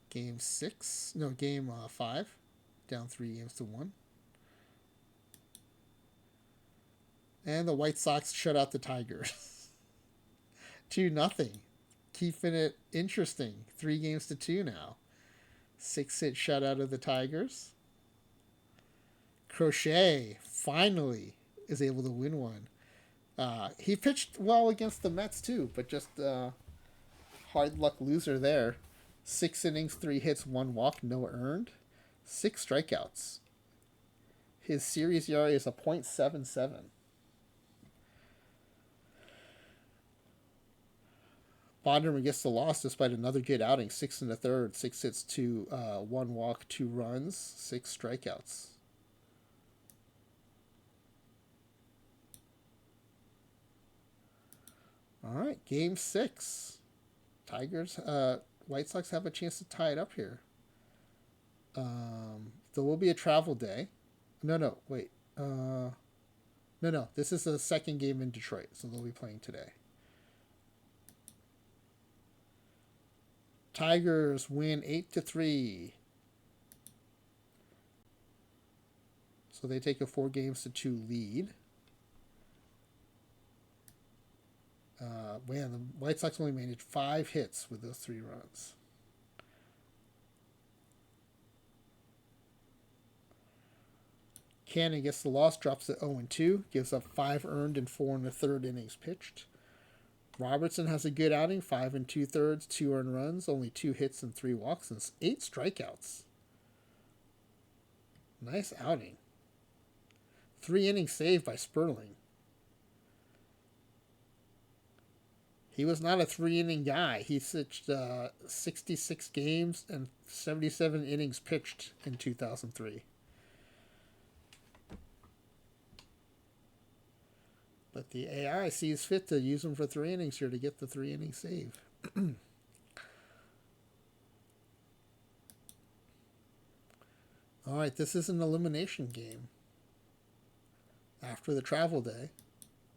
Game 5. Down 3-1. And the White Sox shut out the Tigers. 2-0. Keeping it interesting. 3-2 now. 6-hit shutout of the Tigers. Crochet finally is able to win one. He pitched well against the Mets too, but just hard luck loser there. 6 innings, 3 hits, 1 walk, no earned, 6 strikeouts. His series ERA is a .77. Bonderman gets the loss despite another good outing. 6 1/3, 6 hits, 1 walk, 2 runs, 6 strikeouts. All right, game 6. Tigers, White Sox have a chance to tie it up here. There will be a travel day. No, wait. No. This is the second game in Detroit, so they'll be playing today. Tigers win 8-3. So they take a 4-2 lead. The White Sox only managed 5 hits with those 3 runs. Cannon gets the loss, drops to 0-2, gives up 5 earned and 4 1/3 innings pitched. Robertson has a good outing, 5 2/3, 2 earned runs, only 2 hits and 3 walks, and 8 strikeouts. Nice outing. 3 innings saved by Sperling. He was not a 3-inning guy. He pitched 66 games and 77 innings pitched in 2003. But the AI sees fit to use him for 3 innings here to get the 3-inning save. All right, this is an elimination game. After the travel day,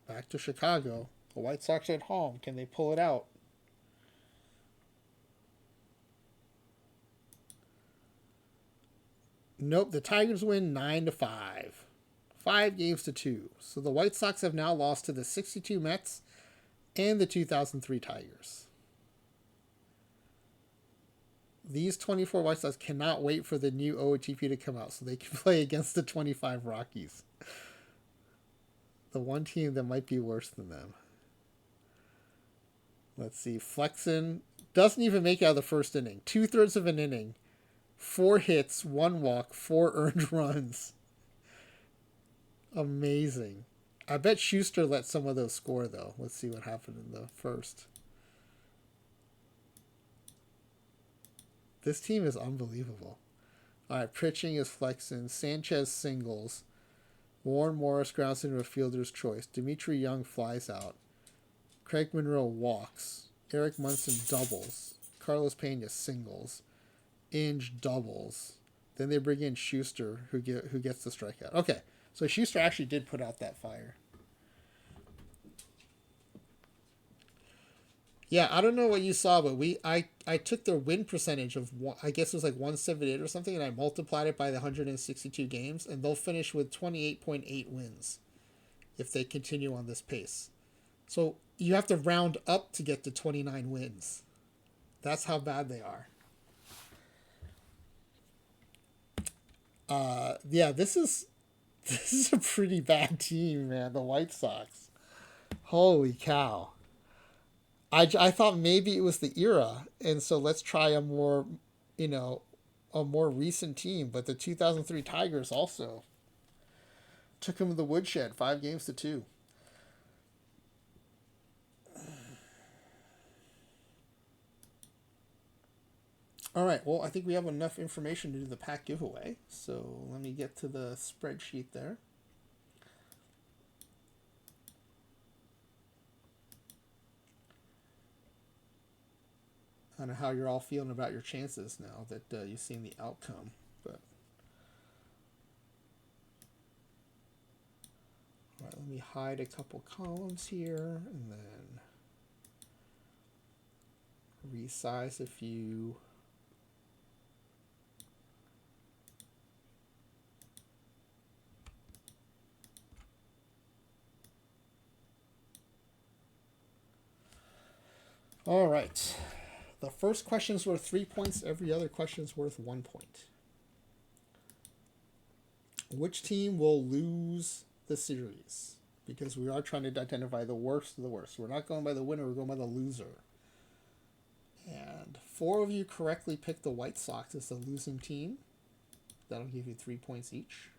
back to Chicago. The White Sox are at home. Can they pull it out? Nope. The Tigers win 9-5. 5-2. So the White Sox have now lost to the 62 Mets and the 2003 Tigers. These 24 White Sox cannot wait for the new OOTP to come out so they can play against the 25 Rockies. The one team that might be worse than them. Let's see. Flexen doesn't even make it out of the first inning. 2/3 of an inning. 4 hits, 1 walk, 4 earned runs. Amazing. I bet Schuster let some of those score, though. Let's see what happened in the first. This team is unbelievable. All right, pitching is Flexen. Sanchez singles. Warren Morris grounds into a fielder's choice. Dimitri Young flies out. Craig Monroe walks. Eric Munson doubles. Carlos Pena singles. Inge doubles. Then they bring in Schuster, who gets the strikeout. Okay, so Schuster actually did put out that fire. Yeah, I don't know what you saw, but I took their win percentage of, I guess it was like 178 or something, and I multiplied it by the 162 games, and they'll finish with 28.8 wins if they continue on this pace. So you have to round up to get to 29 wins. That's how bad they are. Yeah, this is a pretty bad team, man. The White Sox. Holy cow. I thought maybe it was the era, and so let's try a more recent team. But the 2003 Tigers also took him to the woodshed, 5-2. All right, well, I think we have enough information to do the pack giveaway. So let me get to the spreadsheet there. I don't know how you're all feeling about your chances now that you've seen the outcome. But all right, let me hide a couple columns here and then resize a few. All right. The first question is worth 3 points. Every other question is worth 1 point. Which team will lose the series? Because we are trying to identify the worst of the worst. We're not going by the winner, we're going by the loser. And 4 of you correctly picked the White Sox as the losing team. That'll give you 3 points each.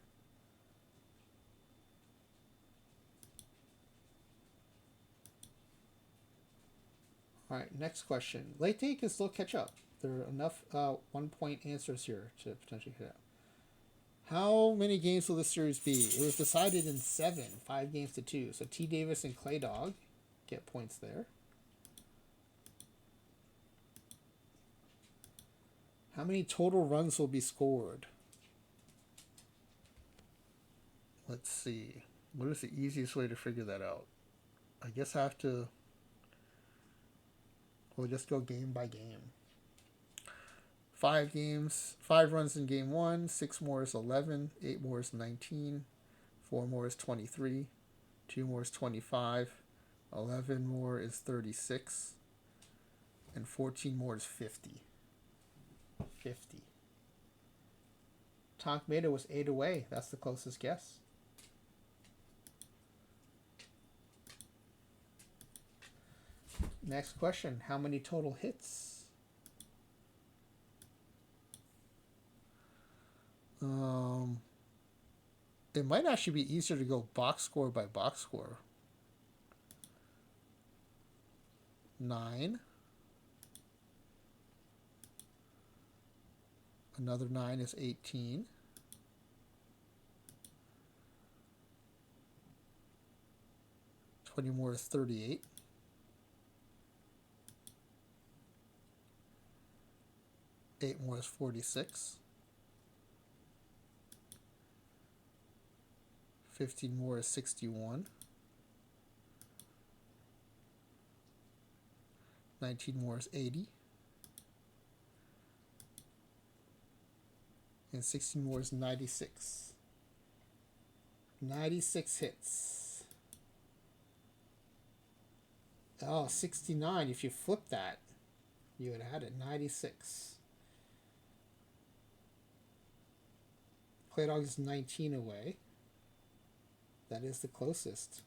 All right, next question. Late day can still catch up. There are enough 1 point answers here to potentially hit out. How many games will this series be? It was decided in 7, 5 games to 2. So T. Davis and Clay Dog get points there. How many total runs will be scored? Let's see. What is the easiest way to figure that out? I guess I have to... We'll just go game by game. 5 games, 5 runs in game 1, 6 more is 11, 8 more is 19, 4 more is 23, 2 more is 25, 11 more is 36, and 14 more is 50. 50. Tonk Mato was 8 away. That's the closest guess. Next question. How many total hits? It might actually be easier to go box score by box score. 9. Another 9 is 18. 20 more is 38. 8 more is 46. 15 more is 61. 19 more is 80. And 16 more is 96. 96 hits. Oh, 69. If you flip that, you would have had it 96. Clay Dog is 19 away. That is the closest.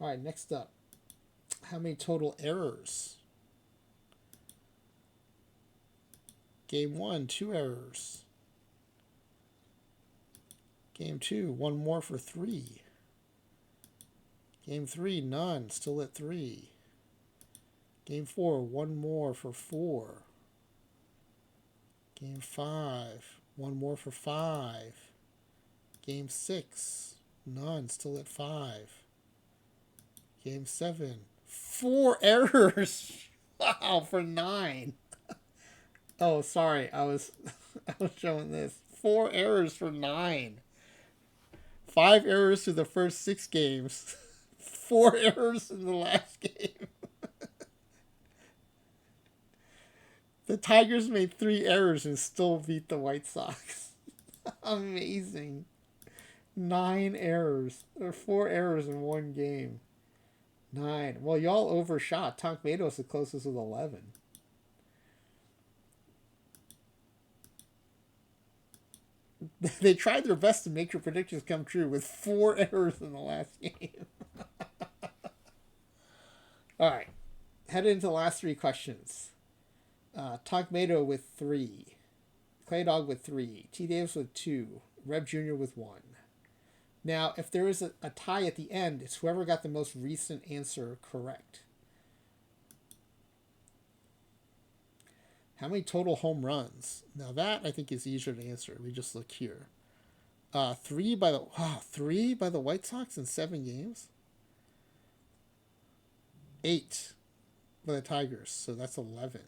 All right, next up. How many total errors? Game 1, 2 errors. Game 2, 1 more for 3. Game 3, none, still at 3. Game 4, 1 more for 4. Game 5, 1 more for 5. Game 6, none, still at 5. Game 7, 4 errors. Wow, for 9. Oh, sorry, I was showing this. 4 errors for 9. 5 errors through the first 6 games. 4 errors in the last game. The Tigers made 3 errors and still beat the White Sox. Amazing. 9 errors. Or 4 errors in one game. 9. Well, y'all overshot. Tonk Mato is the closest with 11. They tried their best to make your predictions come true with 4 errors in the last game. All right. Headed into the last 3 questions. Tonk Mato with 3. Clay Dog with 3. T. Davis with 2. Reb Jr. with 1. Now, if there is a tie at the end, it's whoever got the most recent answer correct. How many total home runs? Now that, I think, is easier to answer. We just look here. Three by the White Sox in 7 games. 8 by the Tigers, so that's 11.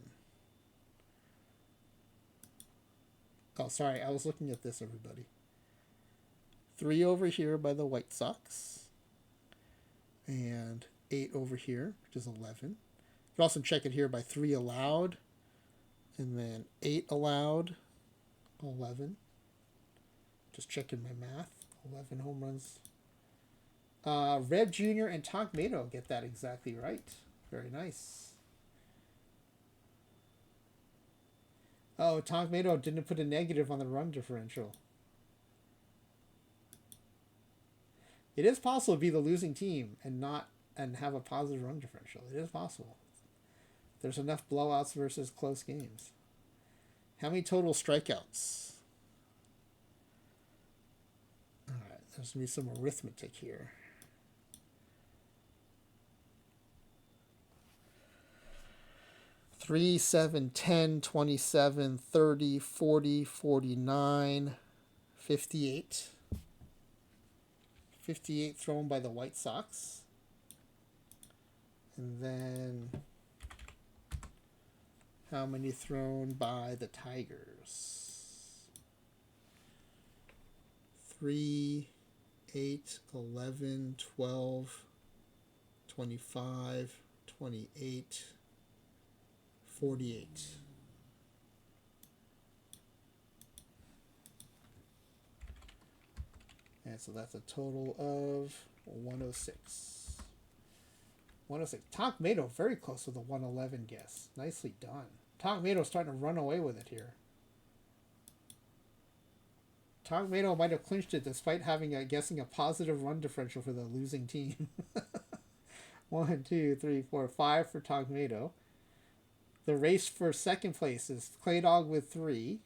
Oh, sorry, I was looking at this, everybody. 3 over here by the White Sox. And 8 over here, which is 11. You can also check it here by 3 allowed. And then 8 allowed. 11. Just checking my math. 11 home runs. Reb Jr. and Tonk Mato get that exactly right. Very nice. Oh, Tonk Mato didn't put a negative on the run differential. It is possible to be the losing team and have a positive run differential. It is possible. There's enough blowouts versus close games. How many total strikeouts? All right, there's going to be some arithmetic here. 3, 7, 10, 27, 30, 40, 49, 58. 58 thrown by the White Sox. And then how many thrown by the Tigers? 3, 8, 11, 12, 25, 28, 48. And so that's a total of 106. 106. Tonk Mato very close to the 111 guess. Nicely done. Tonk Mato's starting to run away with it here. Tonk Mato might have clinched it despite having guessing a positive run differential for the losing team. 1, 2, 3, 4, 5 for Tonk Mato. The race for second place is Clay Dog with 3,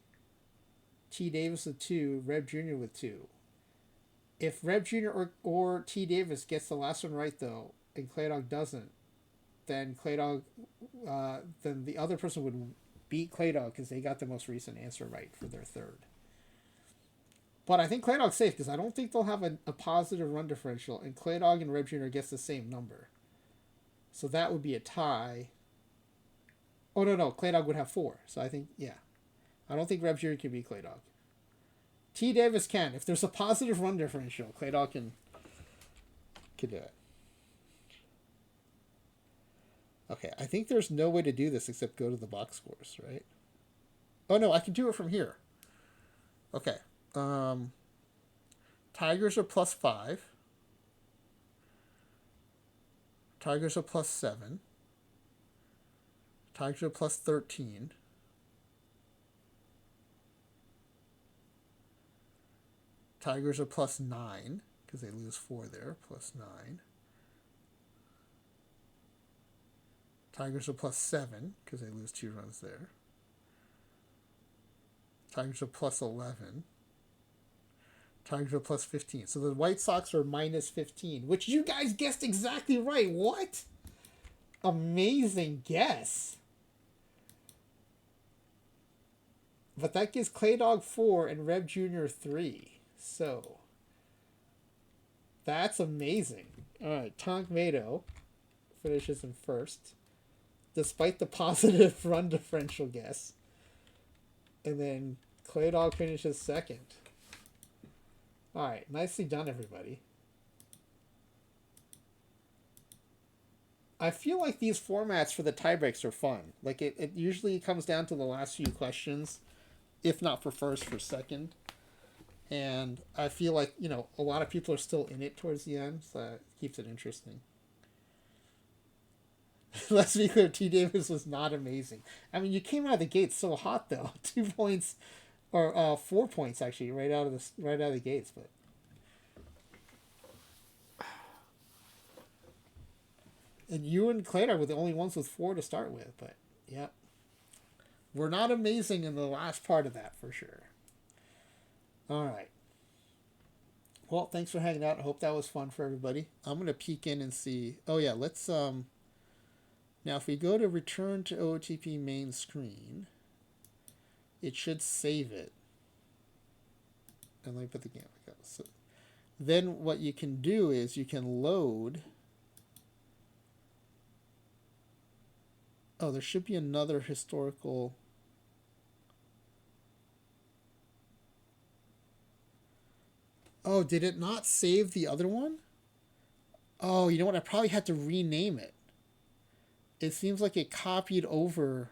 T. Davis with 2, Reb Jr. with 2. If Reb Jr. or T. Davis gets the last one right, though, and Clay Dog doesn't, then then the other person would beat Clay Dog because they got the most recent answer right for their third. But I think Clay Dog's safe because I don't think they'll have a positive run differential, and Clay Dog and Reb Jr. gets the same number. So that would be a tie. Oh, no, Clay Dog would have 4. So I think, yeah. I don't think Reb Jr. can beat Clay Dog. T. Davis can. If there's a positive run differential, Clay Dog can do it. Okay, I think there's no way to do this except go to the box scores, right? Oh, no, I can do it from here. Okay. Tigers are +5. Tigers are +7. Tigers are +13. Tigers are +9 because they lose 4 there. +9. Tigers are +7 because they lose 2 runs there. Tigers are +11. Tigers are +15. So the White Sox are -15, which you guys guessed exactly right. What? Amazing guess. But that gives Clay Dog 4 and Reb Jr. 3. So that's amazing. All right, Tonk Mato finishes in first, despite the positive run differential guess. And then Clay Dog finishes second. All right, nicely done, everybody. I feel like these formats for the tiebreaks are fun. Like it usually comes down to the last few questions, if not for first, for second. And I feel like, a lot of people are still in it towards the end, so it keeps it interesting. Let's be clear, T. Davis was not amazing. I mean, you came out of the gate so hot, though. 2 points, or 4 points, actually, right out of the gates. But and you and Clay were the only ones with 4 to start with. But, yeah. We're not amazing in the last part of that, for sure. All right. Well, thanks for hanging out. I hope that was fun for everybody. I'm going to peek in and see. Oh, yeah, let's... Now, if we go to return to OOTP main screen, it should save it. And let me put the game back up. So then what you can do is you can load. Oh, there should be another historical. Oh, did it not save the other one? Oh, you know what? I probably had to rename it. It seems like it copied over.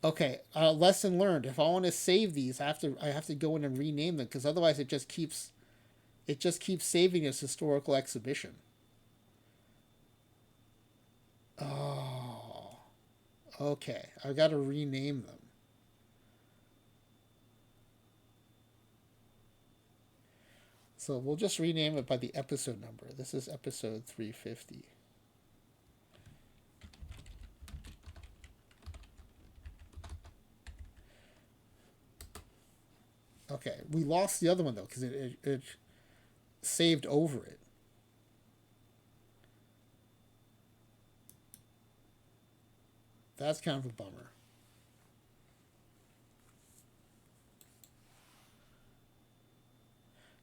Okay, lesson learned. If I want to save these, I have to go in and rename them because otherwise it just keeps saving as historical exhibition. Oh, okay. I got to rename them. So we'll just rename it by the episode number. This is episode 350. Okay, we lost the other one though because it saved over it. That's kind of a bummer.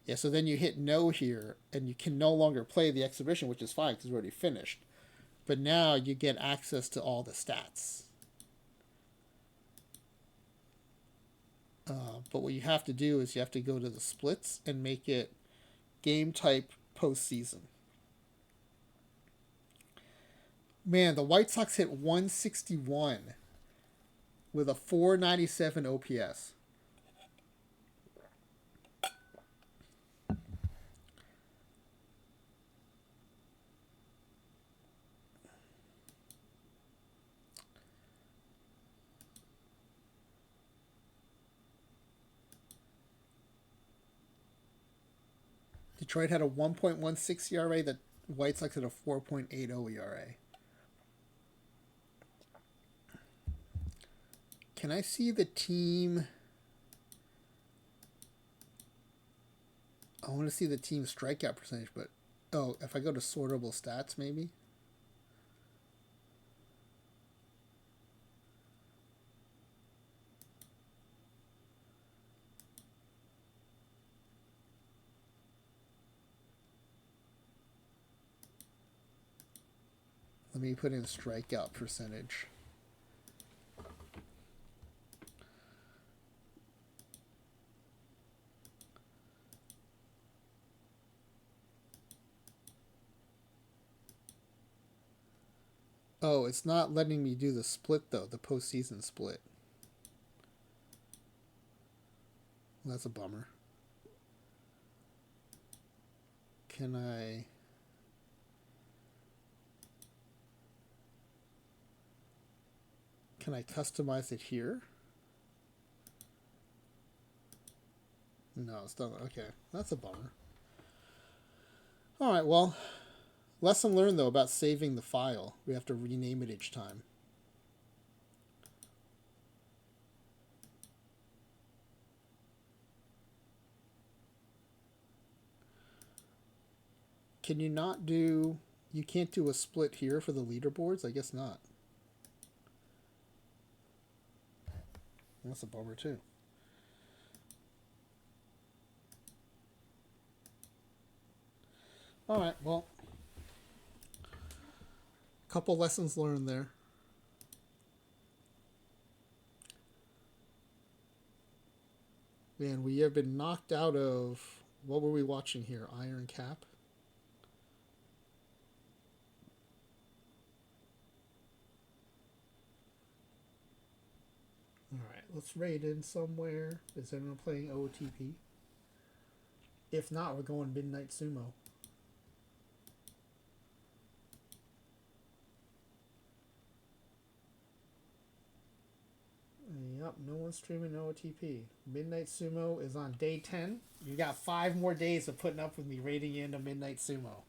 Yeah, so then you hit no here, and you can no longer play the exhibition, which is fine because it's already finished. But now you get access to all the stats. But what you have to do is you have to go to the splits and make it game type postseason. Man, the White Sox hit 161 with a 497 OPS. Detroit had a 1.16 ERA. The White Sox had a 4.80 ERA. Can I see the team? I want to see the team strikeout percentage, but if I go to sortable stats, maybe. Let me put in strikeout percentage. Oh, it's not letting me do the split though, the postseason split. Well, that's a bummer. Can I customize it here? No, it's not. Okay, that's a bummer. All right, well, lesson learned though about saving the file. We have to rename it each time. Can you not do? You can't do a split here for the leaderboards? I guess not. That's a bummer too. All right, well, a couple lessons learned there. Man, we have been knocked out of. What were we watching here? Iron Cap? Alright, let's raid in somewhere. Is anyone playing OOTP? If not, we're going Midnight Sumo. Yep, no one's streaming OOTP. Midnight Sumo is on day 10. You got 5 more days of putting up with me raiding into Midnight Sumo.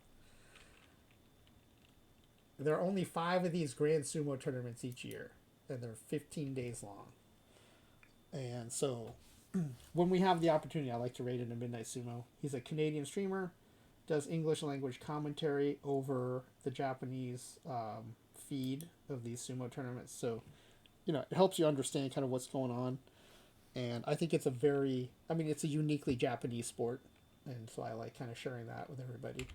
There are only 5 of these Grand Sumo tournaments each year, and they're 15 days long. And so, when we have the opportunity, I like to raid into Midnight Sumo. He's a Canadian streamer, does English language commentary over the Japanese feed of these sumo tournaments. So, it helps you understand kind of what's going on. And I think it's a very, I mean, it's a uniquely Japanese sport. And so I like kind of sharing that with everybody.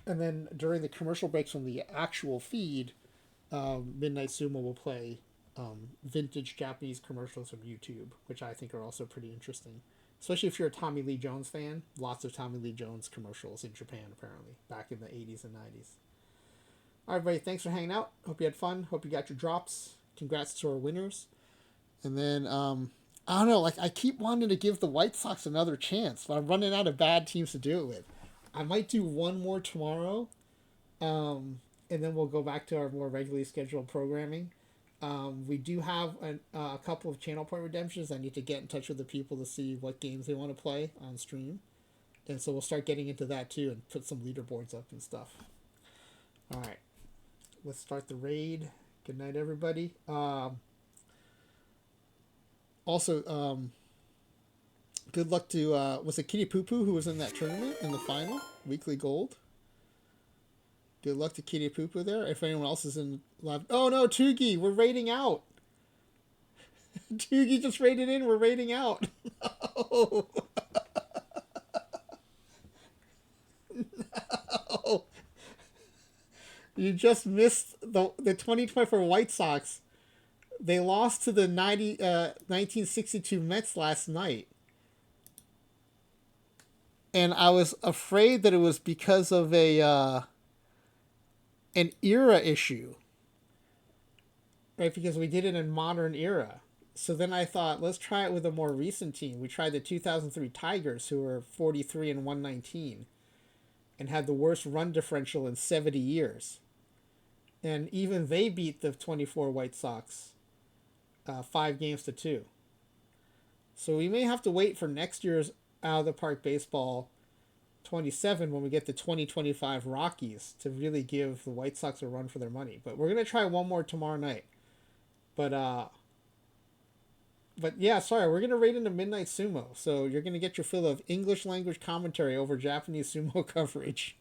And then during the commercial breaks on the actual feed, Midnight Sumo will play vintage Japanese commercials from YouTube, which I think are also pretty interesting. Especially if you're a Tommy Lee Jones fan. Lots of Tommy Lee Jones commercials in Japan, apparently, back in the 80s and 90s. All right, everybody, thanks for hanging out. Hope you had fun. Hope you got your drops. Congrats to our winners. And then, I don't know, like, I keep wanting to give the White Sox another chance, but I'm running out of bad teams to do it with. I might do one more tomorrow, and then we'll go back to our more regularly scheduled programming. We do have a couple of channel point redemptions. I need to get in touch with the people to see what games they want to play on stream. And so we'll start getting into that too and put some leaderboards up and stuff. All right. Let's start the raid. Good night, everybody. Also, good luck to, was it Kitty Poo Poo who was in that tournament in the final? Weekly Gold? Good luck to Kitty Poo Poo there. If anyone else is in live. Oh no, Tugi, we're raiding out. Tugi just raided in. We're raiding out. No. No. You just missed the 2024 White Sox. They lost to the 1962 Mets last night. And I was afraid that it was because of an era issue. Right, because we did it in modern era. So then I thought, let's try it with a more recent team. We tried the 2003 Tigers, who were 43 and 119, and had the worst run differential in 70 years. And even they beat the 24 White Sox 5-2. So we may have to wait for next year's Out of the Park Baseball 27 when we get the 2025 Rockies to really give the White Sox a run for their money. But we're going to try one more tomorrow night. But yeah, sorry, we're going to raid into Midnight Sumo. So you're going to get your fill of English language commentary over Japanese sumo coverage.